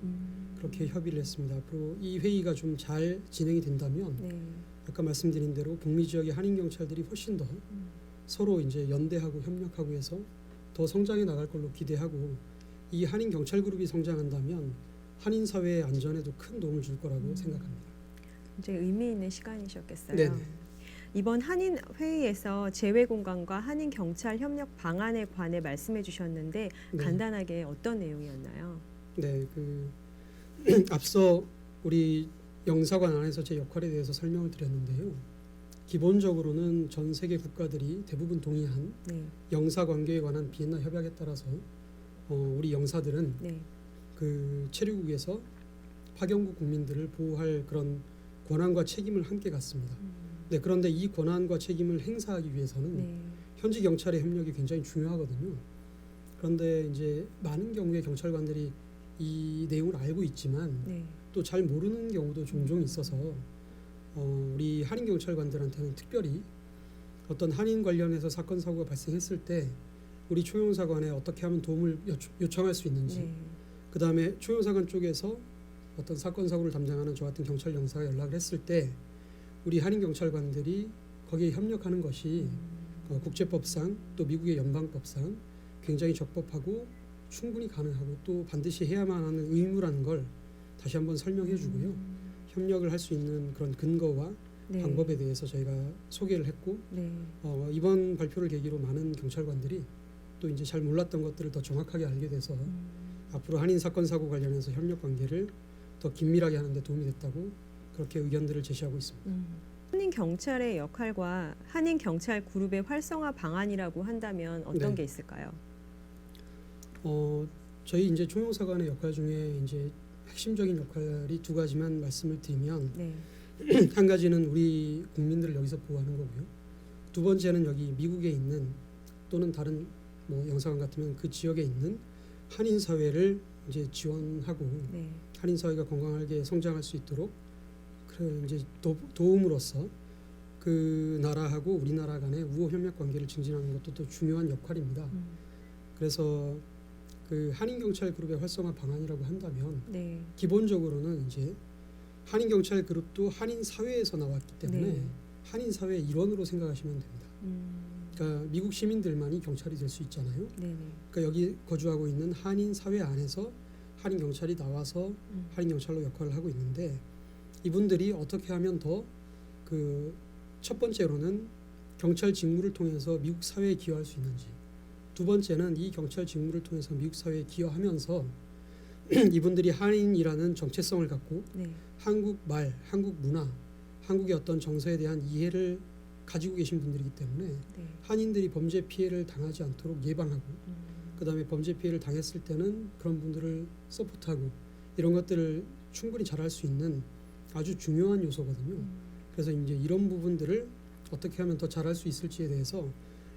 그렇게 협의를 했습니다. 앞으로 이 회의가 좀 잘 진행이 된다면 네. 아까 말씀드린 대로 북미 지역의 한인 경찰들이 훨씬 더 서로 이제 연대하고 협력하고 해서 더 성장해 나갈 걸로 기대하고 이 한인 경찰 그룹이 성장한다면 한인 사회의 안전에도 큰 도움을 줄 거라고 생각합니다. 굉장히 의미 있는 시간이셨겠어요. 네네. 이번 한인 회의에서 재외 공간과 한인 경찰 협력 방안에 관해 말씀해 주셨는데 네. 간단하게 어떤 내용이었나요? 네, 앞서 우리 영사관 안에서 제 역할에 대해서 설명을 드렸는데요. 기본적으로는 전 세계 국가들이 대부분 동의한 네, 영사 관계에 관한 비엔나 협약에 따라서 우리 영사들은 네, 그 체류국에서 파견국 국민들을 보호할 그런 권한과 책임을 함께 갖습니다. 네, 그런데 이 권한과 책임을 행사하기 위해서는 네, 현지 경찰의 협력이 굉장히 중요하거든요. 그런데 이제 많은 경우에 경찰관들이 이 내용을 알고 있지만 네, 또 잘 모르는 경우도 종종 있어서 우리 한인 경찰관들한테는 특별히 어떤 한인 관련해서 사건 사고가 발생했을 때 우리 초용사관에 어떻게 하면 도움을 요청할 수 있는지, 네, 그 다음에 초용사관 쪽에서 어떤 사건 사고를 담당하는 저 같은 경찰 영사가 연락을 했을 때 우리 한인 경찰관들이 거기에 협력하는 것이 국제법상 또 미국의 연방법상 굉장히 적법하고 충분히 가능하고 또 반드시 해야만 하는 의무라는 걸 다시 한번 설명해 주고요. 협력을 할 수 있는 그런 근거와 네, 방법에 대해서 저희가 소개를 했고 네, 이번 발표를 계기로 많은 경찰관들이 또 이제 잘 몰랐던 것들을 더 정확하게 알게 돼서 앞으로 한인 사건 사고 관련해서 협력 관계를 더 긴밀하게 하는 데 도움이 됐다고 그렇게 의견들을 제시하고 있습니다. 한인 경찰의 역할과 한인 경찰 그룹의 활성화 방안이라고 한다면 어떤 네. 게 있을까요? 저희 이제 초용사관의 역할 중에 이제 핵심적인 역할이 두 가지만 말씀을 드리면 네, 한 가지는 우리 국민들을 여기서 보호하는 거고요. 두 번째는 여기 미국에 있는 또는 다른 뭐 영사관 같으면 그 지역에 있는 한인 사회를 이제 지원하고 네, 한인 사회가 건강하게 성장할 수 있도록 이제 도움으로써 그 나라하고 우리나라 간의 우호 협력 관계를 증진하는 것도 또 중요한 역할입니다. 그래서 그 한인 경찰 그룹의 활성화 방안이라고 한다면 네, 기본적으로는 이제 한인 경찰 그룹도 한인 사회에서 나왔기 때문에 네. 한인 사회의 일원으로 생각하시면 됩니다. 그러니까 미국 시민들만이 경찰이 될 수 있잖아요. 네, 네, 그러니까 여기 거주하고 있는 한인 사회 안에서 한인 경찰이 나와서 한인 경찰로 역할을 하고 있는데 이분들이 어떻게 하면 더 그 첫 번째로는 경찰 직무를 통해서 미국 사회에 기여할 수 있는지, 두 번째는 이 경찰 직무를 통해서 미국 사회에 기여하면서 이분들이 한인이라는 정체성을 갖고 네, 한국 말, 한국 문화, 한국의 어떤 정서에 대한 이해를 가지고 계신 분들이기 때문에 네, 한인들이 범죄 피해를 당하지 않도록 예방하고 그다음에 범죄 피해를 당했을 때는 그런 분들을 서포트하고 이런 것들을 충분히 잘할 수 있는 아주 중요한 요소거든요. 그래서 이제 이런 부분들을 어떻게 하면 더 잘할 수 있을지에 대해서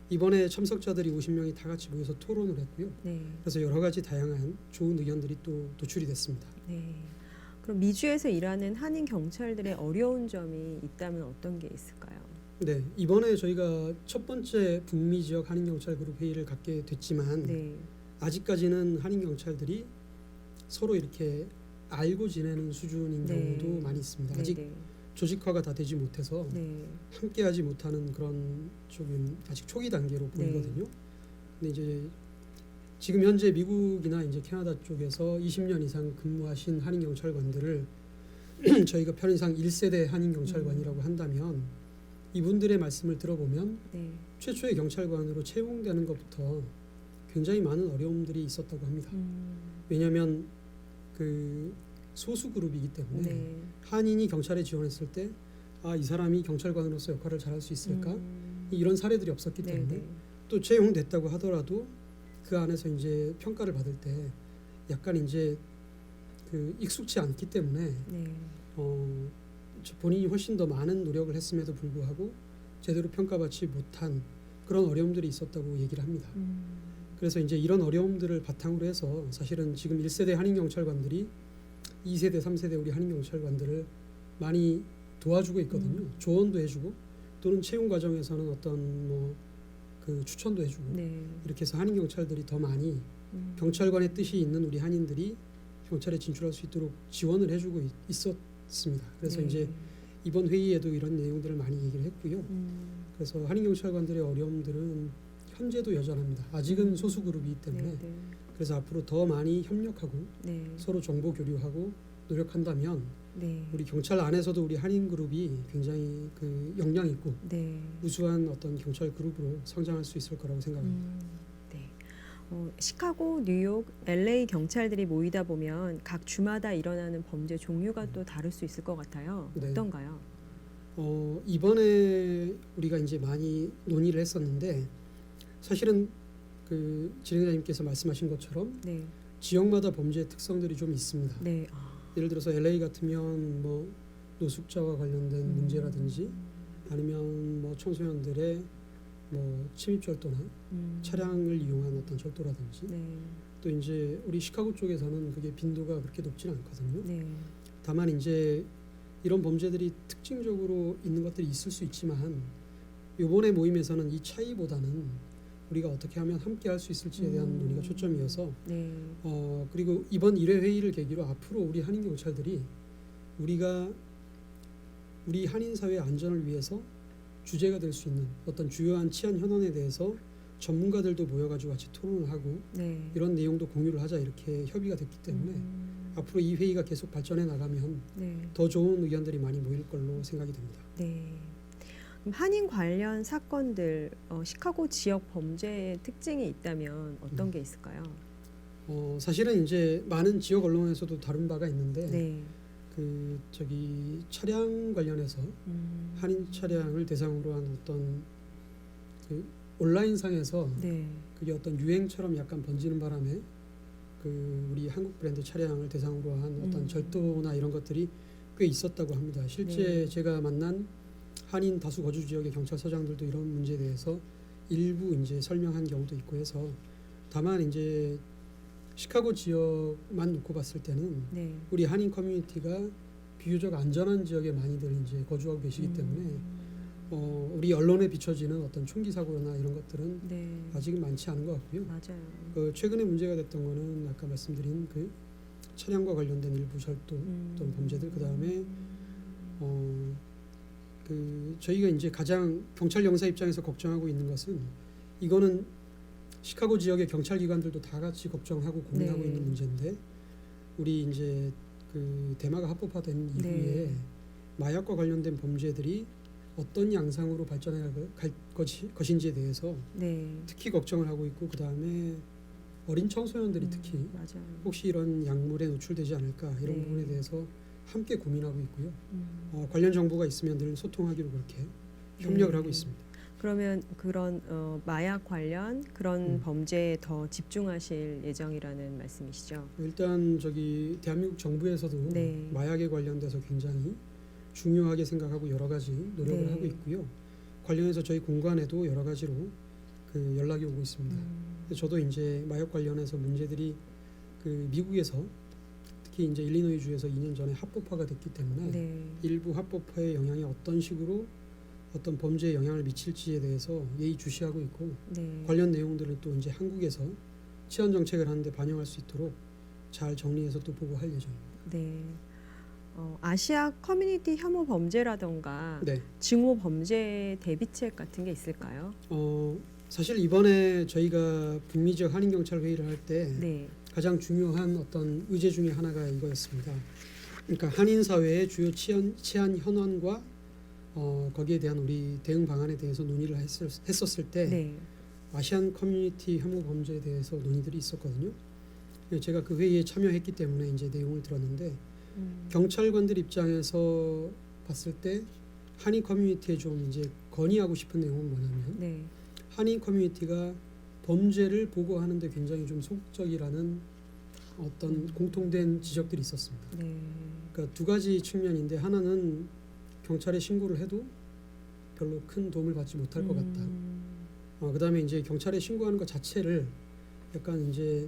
이번에 참석자들이 50명이 다 같이 모여서 토론을 했고요. 네, 그래서 여러 가지 다양한 좋은 의견들이 또 도출이 됐습니다. 네. 그럼 미주에서 일하는 한인 경찰들의 어려운 점이 있다면 어떤 게 있을까요? 네, 이번에 저희가 첫 번째 북미 지역 한인 경찰 그룹 회의를 갖게 됐지만 네, 아직까지는 한인 경찰들이 서로 이렇게 알고 지내는 수준인 네. 경우도 많이 있습니다. 네, 아직 네, 조직화가 다 되지 못해서 네, 함께하지 못하는 그런 조금 아직 초기 단계로 네. 보이거든요. 근데 이제 지금 현재 미국이나 이제 캐나다 쪽에서 20년 이상 근무하신 한인 경찰관들을 저희가 편의상 1세대 한인 경찰관이라고 한다면 이분들의 말씀을 들어보면 네, 최초의 경찰관으로 채용되는 것부터 굉장히 많은 어려움들이 있었다고 합니다. 왜냐하면 그 소수 그룹이기 때문에 네, 한인이 경찰에 지원했을 때 이 사람이 경찰관으로서 역할을 잘할 수 있을까? 이런 사례들이 없었기 네, 때문에 네, 또 채용됐다고 하더라도 그 안에서 이제 평가를 받을 때 약간 이제 그 익숙치 않기 때문에 네, 본인이 훨씬 더 많은 노력을 했음에도 불구하고 제대로 평가받지 못한 그런 어려움들이 있었다고 얘기를 합니다. 그래서 이제 이런 어려움들을 바탕으로 해서 사실은 지금 1세대 한인 경찰관들이 2세대, 3세대 우리 한인 경찰관들을 많이 도와주고 있거든요. 조언도 해주고 또는 채용 과정에서는 어떤 뭐 그 추천도 해주고 네, 이렇게 해서 한인 경찰들이 더 많이 경찰관의 뜻이 있는 우리 한인들이 경찰에 진출할 수 있도록 지원을 해주고 있었습니다. 그래서 네. 이제 이번 회의에도 이런 내용들을 많이 얘기를 했고요. 그래서 한인 경찰관들의 어려움들은 현재도 여전합니다. 아직은 소수 그룹이기 때문에 네, 네. 그래서 앞으로 더 많이 협력하고 네. 서로 정보 교류하고 노력한다면 네. 우리 경찰 안에서도 우리 한인 그룹이 굉장히 그 역량 있고 네. 우수한 어떤 경찰 그룹으로 성장할 수 있을 거라고 생각합니다. 네. 시카고, 뉴욕, LA 경찰들이 모이다 보면 각 주마다 일어나는 범죄 종류가 또 다를 수 있을 것 같아요. 네. 어떤가요? 이번에 우리가 이제 많이 논의를 했었는데 사실은 그 진행자님께서 말씀하신 것처럼 네. 지역마다 범죄의 특성들이 좀 있습니다. 네. 예를 들어서 LA 같으면 뭐 노숙자와 관련된 문제라든지 아니면 뭐 청소년들의 뭐 침입 절도나 차량을 이용한 어떤 절도라든지 네. 또 이제 우리 시카고 쪽에서는 그게 빈도가 그렇게 높지는 않거든요. 네. 다만 이제 이런 범죄들이 특징적으로 있는 것들이 있을 수 있지만 이번에 모임에서는 이 차이보다는 우리가 어떻게 하면 함께 할 수 있을지에 대한 논의가 초점이어서 네. 그리고 이번 1회 회의를 계기로 앞으로 우리 한인 경찰들이 우리가 우리 한인 사회의 안전을 위해서 주제가 될 수 있는 어떤 주요한 치안 현안에 대해서 전문가들도 모여가지고 같이 토론을 하고 네. 이런 내용도 공유를 하자 이렇게 협의가 됐기 때문에 앞으로 이 회의가 계속 발전해 나가면 네. 더 좋은 의견들이 많이 모일 걸로 생각이 됩니다. 네. 그럼 한인 관련 사건들 시카고 지역 범죄의 특징이 있다면 어떤 게 있을까요? 사실은 이제 많은 지역 언론에서도 다룬 바가 있는데 네. 그 저기 차량 관련해서 한인 차량을 대상으로 한 어떤 그 온라인상에서 네. 그게 어떤 유행처럼 약간 번지는 바람에 그 우리 한국 브랜드 차량을 대상으로 한 어떤 절도나 이런 것들이 꽤 있었다고 합니다. 실제 네. 제가 만난 한인 다수 거주 지역의 경찰서장들도 이런 문제에 대해서 일부 이제 설명한 경우도 있고 해서 다만 이제 시카고 지역만 놓고 봤을 때는 네. 우리 한인 커뮤니티가 비교적 안전한 지역에 많이들 이제 거주하고 계시기 때문에 우리 언론에 비춰지는 어떤 총기 사고나 이런 것들은 네. 아직은 많지 않은 것 같고요. 맞아요. 그 최근에 문제가 됐던 거는 아까 말씀드린 그 차량과 관련된 일부 절도 또는 범죄들 그 다음에 그 저희가 이제 가장 경찰 영사 입장에서 걱정하고 있는 것은 이거는 시카고 지역의 경찰 기관들도 다 같이 걱정하고 고민하고 네. 있는 문제인데 우리 이제 그 대마가 합법화된 이후에 네. 마약과 관련된 범죄들이 어떤 양상으로 발전해 갈 것인지에 대해서 네. 특히 걱정을 하고 있고 그 다음에 어린 청소년들이 특히 맞아요. 혹시 이런 약물에 노출되지 않을까 이런 네. 부분에 대해서 함께 고민하고 있고요. 관련 정보가 있으면 늘 소통하기로 그렇게 협력을 네. 하고 있습니다. 그러면 그런 마약 관련 그런 범죄에 더 집중하실 예정이라는 말씀이시죠? 일단 저기 대한민국 정부에서도 네. 마약에 관련돼서 굉장히 중요하게 생각하고 여러 가지 노력을 네. 하고 있고요. 관련해서 저희 공관에도 여러 가지로 그 연락이 오고 있습니다. 저도 이제 마약 관련해서 문제들이 그 미국에서 특히 이제 일리노이 주에서 2년 전에 합법화가 됐기 때문에 네. 일부 합법화의 영향이 어떤 식으로 어떤 범죄에 영향을 미칠지에 대해서 예의주시하고 있고 네. 관련 내용들을 또 이제 한국에서 치안 정책을 하는데 반영할 수 있도록 잘 정리해서 또 보고할 예정입니다. 네. 아시아 커뮤니티 혐오 범죄라던가 네. 증오 범죄 대비책 같은 게 있을까요? 사실 이번에 저희가 북미 지역 한인 경찰 회의를 할 때 네. 가장 중요한 어떤 의제 중에 하나가 이거였습니다. 그러니까 한인 사회의 주요 치안 현안과 거기에 대한 우리 대응 방안에 대해서 논의를 했었을 때 네. 아시안 커뮤니티 혐오 범죄에 대해서 논의들이 있었거든요. 제가 그 회의에 참여했기 때문에 이제 내용을 들었는데 경찰관들 입장에서 봤을 때 한인 커뮤니티에 좀 이제 건의하고 싶은 내용은 뭐냐면 네. 한인 커뮤니티가 범죄를 보고하는데 굉장히 좀 소극적이라는 어떤 공통된 지적들이 있었습니다. 네. 그러니까 두 가지 측면인데 하나는 경찰에 신고를 해도 별로 큰 도움을 받지 못할 것 같다. 그다음에 이제 경찰에 신고하는 것 자체를 약간 이제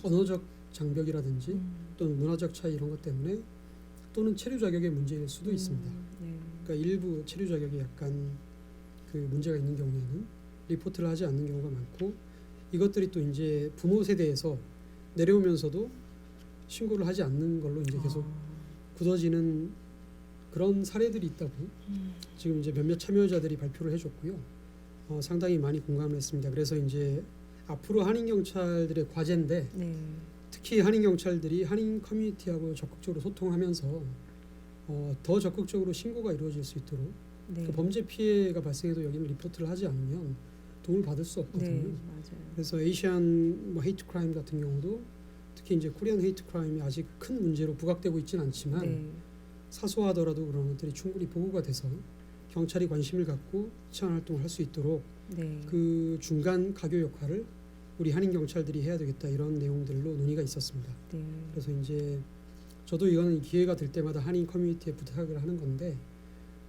언어적 장벽이라든지 또는 문화적 차이 이런 것 때문에 또는 체류 자격의 문제일 수도 있습니다. 네. 그러니까 일부 체류 자격이 약간 그 문제가 있는 경우에는 리포트를 하지 않는 경우가 많고 이것들이 또 이제 부모 세대에서 내려오면서도 신고를 하지 않는 걸로 이제 계속 굳어지는 그런 사례들이 있다고 지금 이제 몇몇 참여자들이 발표를 해줬고요. 상당히 많이 공감을 했습니다. 그래서 이제 앞으로 한인 경찰들의 과제인데 네. 특히 한인 경찰들이 한인 커뮤니티하고 적극적으로 소통하면서 더 적극적으로 신고가 이루어질 수 있도록 네. 그 범죄 피해가 발생해도 여기는 리포트를 하지 않으면 도움을 받을 수 없거든요. 네, 맞아요. 그래서 에이시안 헤이트 크라임 같은 경우도 특히 이제 코리안 헤이트 크라임이 아직 큰 문제로 부각되고 있지는 않지만 네. 사소하더라도 그런 것들이 충분히 보고가 돼서 경찰이 관심을 갖고 치안 활동을 할 수 있도록 네. 그 중간 가교 역할을 우리 한인 경찰들이 해야 되겠다 이런 내용들로 논의가 있었습니다. 네. 그래서 이제 저도 이거는 기회가 될 때마다 한인 커뮤니티에 부탁을 하는 건데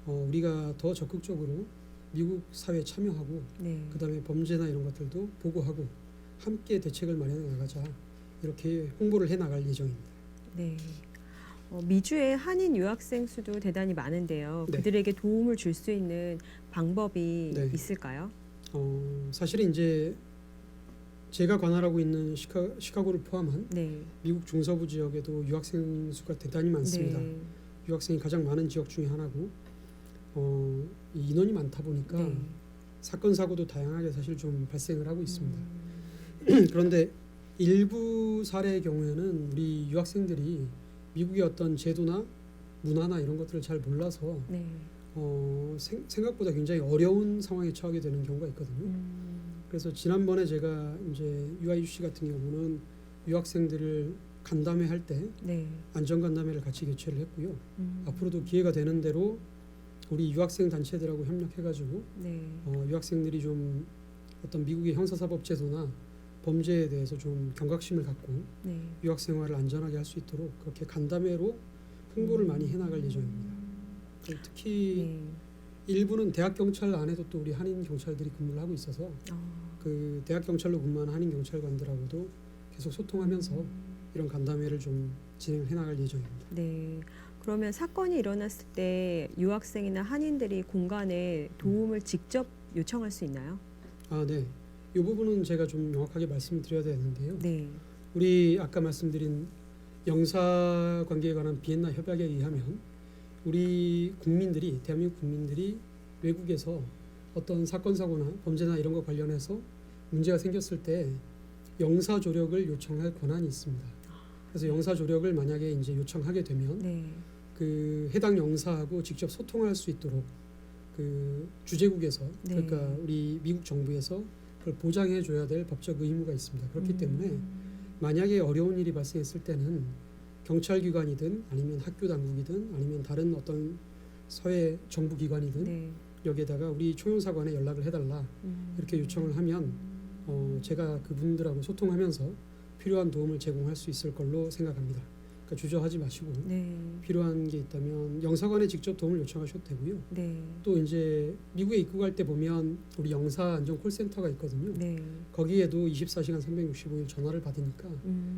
우리가 더 적극적으로 미국 사회에 참여하고 네. 그다음에 범죄나 이런 것들도 보고하고 함께 대책을 마련해 나가자 이렇게 홍보를 해 나갈 예정입니다. 네. 미주의 한인 유학생 수도 대단히 많은데요. 네. 그들에게 도움을 줄 수 있는 방법이 네. 있을까요? 사실은 이제 제가 관할하고 있는 시카고를 포함한 네. 미국 중서부 지역에도 유학생 수가 대단히 많습니다. 네. 유학생이 가장 많은 지역 중에 하나고 이 인원이 많다 보니까 네. 사건 사고도 다양하게 사실 좀 발생을 하고 있습니다. 음. 그런데 일부 사례의 경우에는 우리 유학생들이 미국의 어떤 제도나 문화나 이런 것들을 잘 몰라서 네. 생각보다 굉장히 어려운 상황에 처하게 되는 경우가 있거든요. 음. 그래서 지난번에 제가 이제 UIUC 같은 경우는 유학생들을 간담회 할 때 네. 안전 간담회를 같이 개최를 했고요. 음. 앞으로도 기회가 되는 대로 우리 유학생 단체들하고 협력해가지고 네. 유학생들이 좀 어떤 미국의 형사사법 제도나 범죄에 대해서 좀 경각심을 갖고 네. 유학 생활을 안전하게 할 수 있도록 그렇게 간담회로 홍보를 많이 해나갈 예정입니다. 특히 네. 일부는 대학 경찰 안에도 또 우리 한인 경찰들이 근무를 하고 있어서 그 대학 경찰로 근무하는 한인 경찰관들하고도 계속 소통하면서 이런 간담회를 좀 진행을 해나갈 예정입니다. 네. 그러면 사건이 일어났을 때 유학생이나 한인들이 공간에 도움을 직접 요청할 수 있나요? 네. 이 부분은 제가 좀 명확하게 말씀드려야 되는데요. 네. 우리 아까 말씀드린 영사 관계에 관한 비엔나 협약에 의하면 우리 국민들이 대한민국 국민들이 외국에서 어떤 사건 사고나 범죄나 이런 거 관련해서 문제가 생겼을 때 영사 조력을 요청할 권한이 있습니다. 그래서 영사 조력을 만약에 이제 요청하게 되면 네. 그 해당 영사하고 직접 소통할 수 있도록 그 주재국에서 네. 그러니까 우리 미국 정부에서 그걸 보장해 줘야 될 법적 의무가 있습니다. 그렇기 때문에 만약에 어려운 일이 발생했을 때는 경찰기관이든 아니면 학교 당국이든 아니면 다른 어떤 사회 정부 기관이든 네. 여기에다가 우리 초용사관에 연락을 해달라 이렇게 요청을 하면 제가 그분들하고 소통하면서 필요한 도움을 제공할 수 있을 걸로 생각합니다. 그러니까 주저하지 마시고 네. 필요한 게 있다면 영사관에 직접 도움을 요청하셔도 되고요. 네. 또 이제 미국에 입국할 때 보면 우리 영사 안전 콜센터가 있거든요. 네. 거기에도 24시간 365일 전화를 받으니까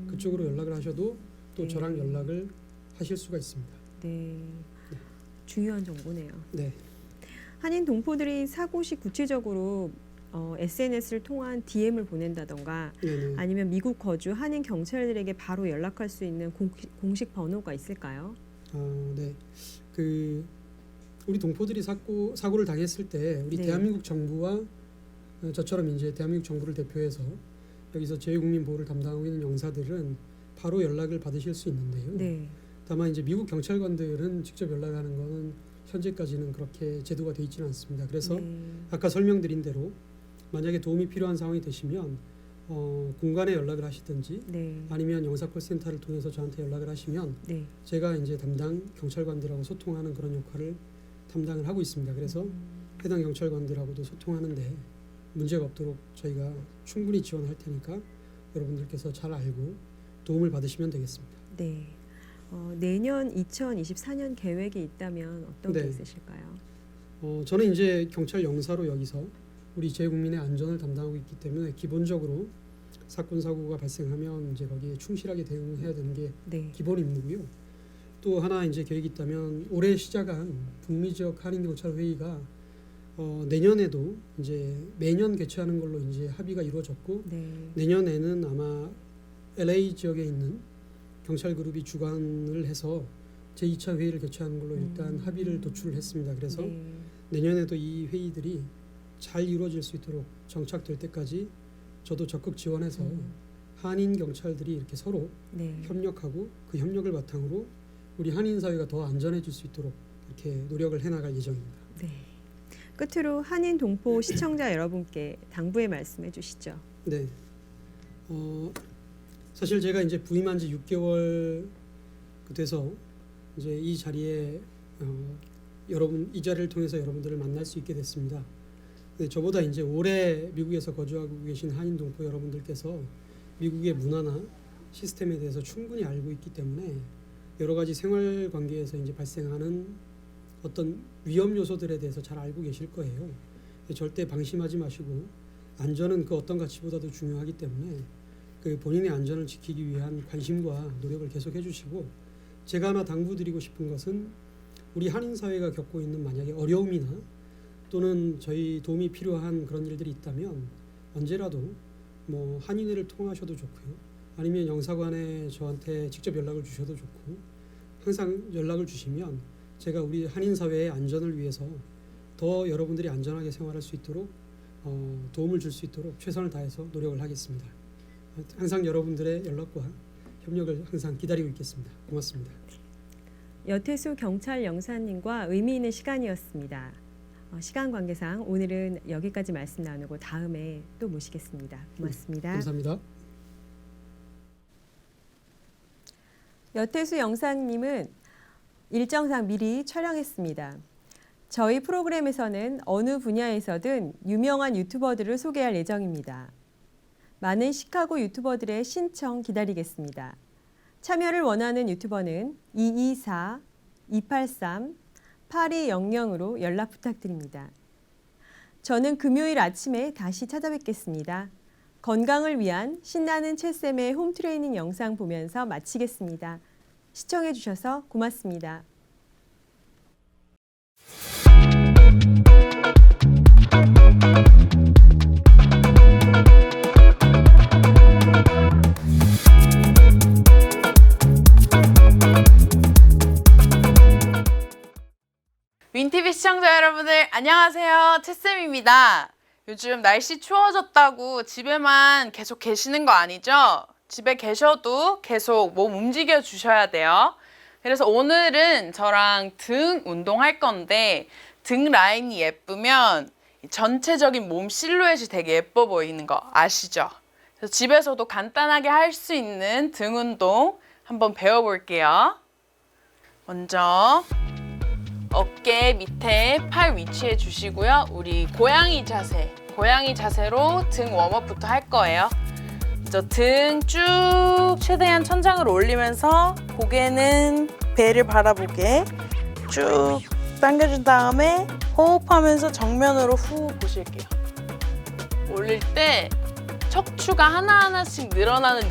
그쪽으로 연락을 하셔도 또 네. 저랑 연락을 하실 수가 있습니다. 네. 중요한 정보네요. 네. 한인 동포들이 사고 시 구체적으로 SNS를 통한 DM을 보낸다던가 네네. 아니면 미국 거주 한인 경찰들에게 바로 연락할 수 있는 공식 번호가 있을까요? 네. 그 우리 동포들이 사고를 당했을 때 우리 네. 대한민국 정부와 저처럼 이제 대한민국 정부를 대표해서 여기서 재외국민 보호를 담당하고 있는 영사들은 바로 연락을 받으실 수 있는데요. 네. 다만 이제 미국 경찰관들은 직접 연락하는 거는 현재까지는 그렇게 제도가 되어 있지는 않습니다. 그래서 네. 아까 설명드린 대로 만약에 도움이 필요한 상황이 되시면 공관에 연락을 하시든지 네. 아니면 영사콜센터를 통해서 저한테 연락을 하시면 네. 제가 이제 담당 경찰관들하고 소통하는 그런 역할을 담당을 하고 있습니다. 그래서 해당 경찰관들하고도 소통하는데 문제가 없도록 저희가 충분히 지원할 테니까 여러분들께서 잘 알고 도움을 받으시면 되겠습니다. 네. 내년 2024년 계획이 있다면 어떤 게 네. 있으실까요? 저는 이제 경찰 영사로 여기서 우리 재국민의 안전을 담당하고 있기 때문에 기본적으로 사건 사고가 발생하면 이제 거기에 충실하게 대응해야 되는 게 네. 기본 임무고요. 또 하나 이제 계획이 있다면 올해 시작한 북미 지역 한인 경찰 회의가 내년에도 이제 매년 개최하는 걸로 이제 합의가 이루어졌고 네. 내년에는 아마 LA 지역에 있는 경찰 그룹이 주관을 해서 제2차 회의를 개최하는 걸로 일단 합의를 도출을 했습니다. 그래서 네. 내년에도 이 회의들이 잘 이루어질 수 있도록 정착될 때까지 저도 적극 지원해서 한인 경찰들이 이렇게 서로 네. 협력하고 그 협력을 바탕으로 우리 한인 사회가 더 안전해질 수 있도록 이렇게 노력을 해나갈 예정입니다. 네. 끝으로 한인 동포 시청자 여러분께 당부의 말씀해 주시죠. 네. 사실 제가 이제 부임한 지 6개월 돼서 이제 이 자리에 여러분 이 자리를 통해서 여러분들을 만날 수 있게 됐습니다. 네, 저보다 이제 오래 미국에서 거주하고 계신 한인 동포 여러분들께서 미국의 문화나 시스템에 대해서 충분히 알고 있기 때문에 여러 가지 생활 관계에서 이제 발생하는 어떤 위험 요소들에 대해서 잘 알고 계실 거예요. 절대 방심하지 마시고 안전은 그 어떤 가치보다도 중요하기 때문에 그 본인의 안전을 지키기 위한 관심과 노력을 계속해 주시고 제가 하나 당부드리고 싶은 것은 우리 한인 사회가 겪고 있는 만약에 어려움이나 또는 저희 도움이 필요한 그런 일들이 있다면 언제라도 뭐 한인회를 통하셔도 좋고요. 아니면 영사관에 저한테 직접 연락을 주셔도 좋고 항상 연락을 주시면 제가 우리 한인 사회의 안전을 위해서 더 여러분들이 안전하게 생활할 수 있도록 도움을 줄 수 있도록 최선을 다해서 노력을 하겠습니다. 항상 여러분들의 연락과 협력을 항상 기다리고 있겠습니다. 고맙습니다. 여태수 경찰 영사님과 의미 있는 시간이었습니다. 시간 관계상 오늘은 여기까지 말씀 나누고 다음에 또 모시겠습니다. 고맙습니다. 감사합니다. 여태수 영사님은 일정상 미리 촬영했습니다. 저희 프로그램에서는 어느 분야에서든 유명한 유튜버들을 소개할 예정입니다. 많은 시카고 유튜버들의 신청 기다리겠습니다. 참여를 원하는 유튜버는 224-283-8200으로 연락 부탁드립니다. 저는 금요일 아침에 다시 찾아뵙겠습니다. 건강을 위한 신나는 채쌤의 홈트레이닝 영상 보면서 마치겠습니다. 시청해 주셔서 고맙습니다. 윈TV 시청자 여러분들 안녕하세요. 채쌤입니다. 요즘 날씨 추워졌다고 집에만 계속 계시는 거 아니죠? 집에 계셔도 계속 몸 움직여 주셔야 돼요. 그래서 오늘은 저랑 등 운동할 건데 등 라인이 예쁘면 전체적인 몸 실루엣이 되게 예뻐 보이는 거 아시죠? 그래서 집에서도 간단하게 할 수 있는 등 운동 한번 배워볼게요. 먼저 어깨 밑에 팔 위치해 주시고요. 우리 고양이 자세로 등 웜업부터 할 거예요. 먼저 등 쭉 최대한 천장으로 올리면서 고개는 배를 바라보게 쭉 당겨준 다음에 호흡하면서 정면으로 후 보실게요. 올릴 때 척추가 하나하나씩 늘어나는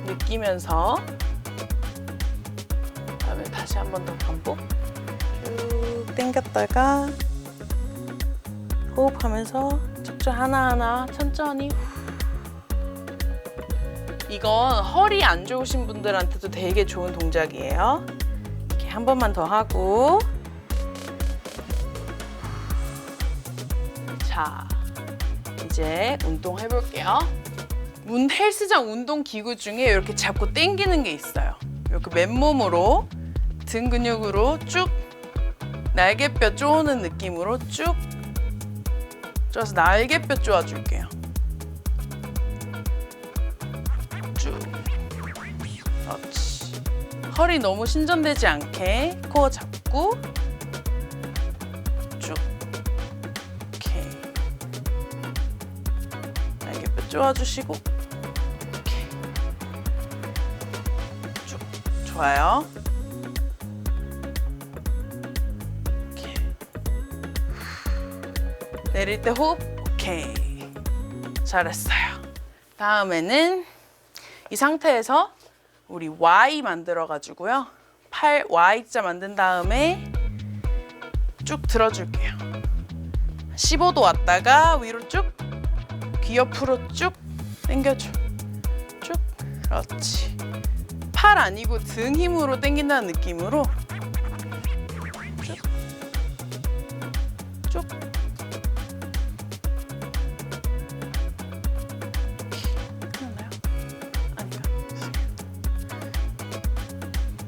느끼면서 그다음에 다시 한 번 더 반복. 쭉 당겼다가 호흡하면서 척추 하나하나 천천히 이건 허리 안 좋으신 분들한테도 되게 좋은 동작이에요. 이렇게 한 번만 더 하고 자 이제 운동 해볼게요. 헬스장 운동 기구 중에 이렇게 잡고 당기는 게 있어요. 이렇게 맨몸으로 등 근육으로 쭉 날개뼈 쪼는 느낌으로 쭉 쪼아서 날개뼈 쪼아줄게요. 쭉. 그렇지. 허리 너무 신전되지 않게 코어 잡고 쭉. 오케이. 날개뼈 쪼아주시고 오케이. 쭉. 좋아요. 내릴 때 호흡, 오케이. 잘했어요. 다음에는 이 상태에서 우리 Y 만들어가지고요. 팔 Y자 만든 다음에 쭉 들어줄게요. 15도 왔다가 위로 쭉, 귀 옆으로 쭉 당겨줘. 쭉, 그렇지. 팔 아니고 등 힘으로 당긴다는 느낌으로 쭉. 쭉. 끝났나요? 아닌가?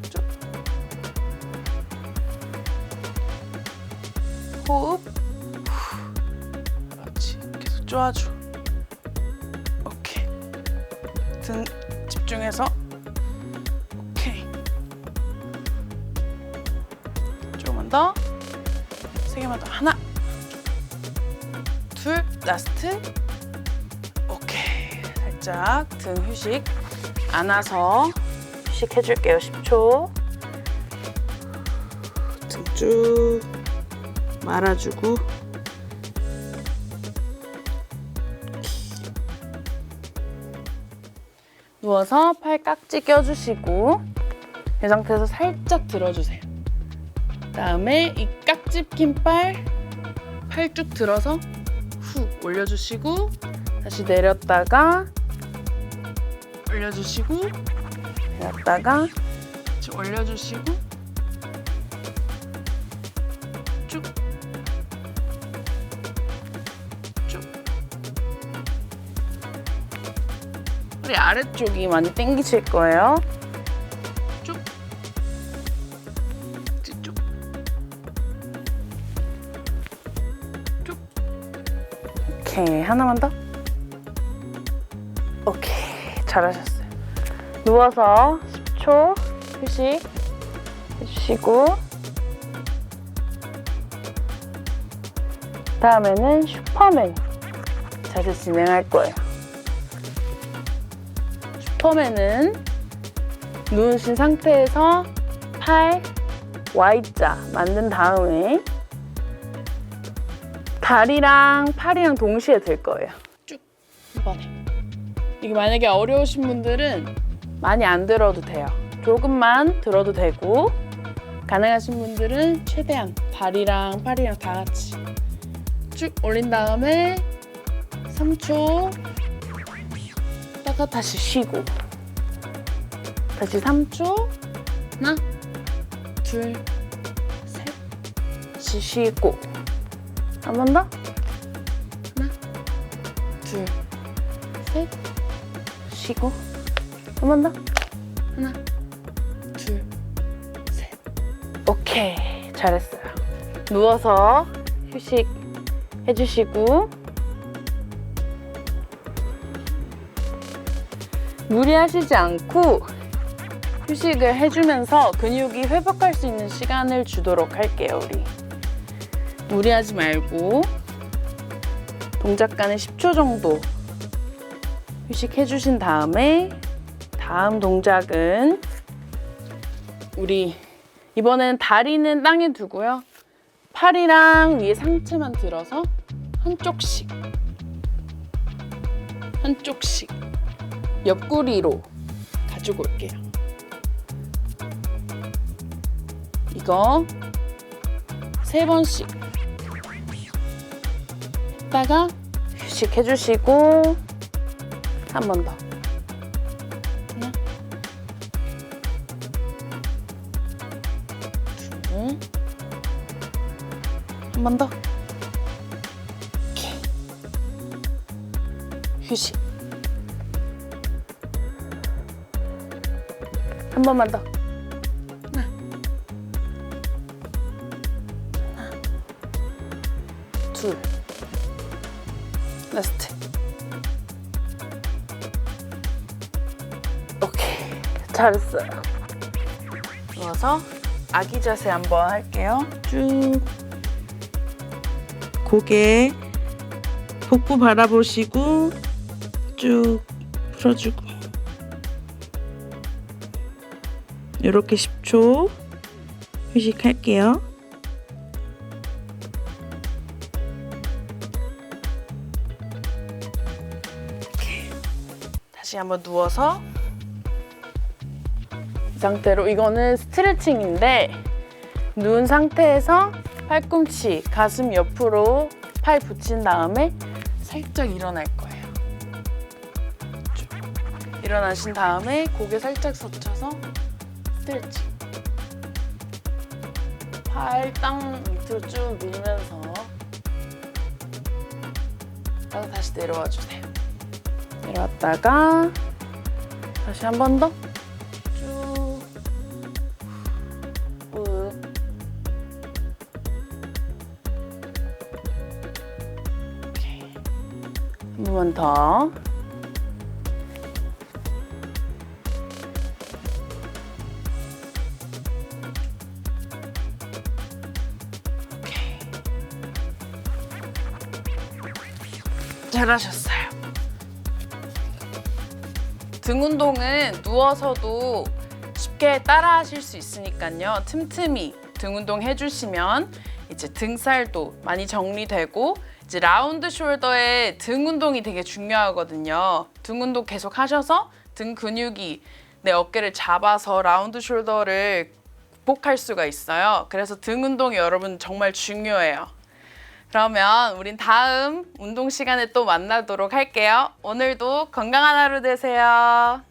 쭉. 호흡. 그렇지. 계속 쪼아줘. 오케이. 등 집중해서. 오케이. 조금만 더. 세 개만 더. 하나. 둘. 라스트. 오케이. 살짝 등 휴식. 안아서 휴식 해줄게요. 10초. 등 쭉 말아주고. 누워서 팔 깍지 껴주시고 이 상태에서 살짝 들어주세요. 그다음에 이 깍지 낀 팔 쭉 들어서 훅 올려주시고 다시 내렸다가 올려주시고 내렸다가 다시 올려주시고 쭉 쭉. 허리 아래쪽이 많이 당기실 거예요. 쭉. 쭉. 쭉. 오케이. 하나만 더. 오케이. 잘하셨어요. 누워서 10초 휴식 해주시고 다음에는 슈퍼맨 자세 진행할 거예요. 슈퍼맨은 누우신 상태에서 팔 Y자 만든 다음에 다리랑 팔이랑 동시에 들 거예요. 쭉 한 번에. 이게 만약에 어려우신 분들은 많이 안 들어도 돼요. 조금만 들어도 되고 가능하신 분들은 최대한 다리랑 팔이랑 다 같이 쭉 올린 다음에 3초 다가 다시 쉬고 다시 3초 하나 둘 셋 다시 쉬고 한 번 더 하나 둘 셋 쉬고 한 번 더 하나 둘 셋 오케이 잘했어요. 누워서 휴식 해주시고 무리하시지 않고 휴식을 해주면서 근육이 회복할 수 있는 시간을 주도록 할게요. 우리 무리하지 말고 동작간에 10초 정도 휴식해 주신 다음에 다음 동작은 우리 이번엔 다리는 땅에 두고요. 팔이랑 위에 상체만 들어서 한쪽씩 옆구리로 가지고 올게요. 이거 3번씩 했다가 휴식해 주시고 한 번 더 하나 둘 한 번 더 오케이 휴식 한 번만 더 하나 둘 라스트 오케이 잘했어요. 누워서 아기 자세 한번 할게요. 쭉 고개 복부 바라보시고 쭉 풀어주고 이렇게 10초 휴식할게요. 오케이. 다시 한번 누워서 이 상태로 이거는 스트레칭인데 누운 상태에서 팔꿈치, 가슴 옆으로 팔 붙인 다음에 살짝 일어날 거예요. 일어나신 다음에 고개 살짝 젖혀서 스트레칭. 팔 땅 밑으로 쭉 밀면서 다시 내려와 주세요. 내려왔다가 다시 한 번 더 쭉. 오케이. 한 번만 더. 잘하셨어요. 등 운동은 누워서도 쉽게 따라 하실 수 있으니까요. 틈틈이 등 운동 해주시면 이제 등살도 많이 정리되고 이제 라운드 숄더의 등 운동이 되게 중요하거든요. 등 운동 계속 하셔서 등 근육이 내 어깨를 잡아서 라운드 숄더를 극복할 수가 있어요. 그래서 등 운동이 여러분 정말 중요해요. 그러면 우린 다음 운동 시간에 또 만나도록 할게요. 오늘도 건강한 하루 되세요.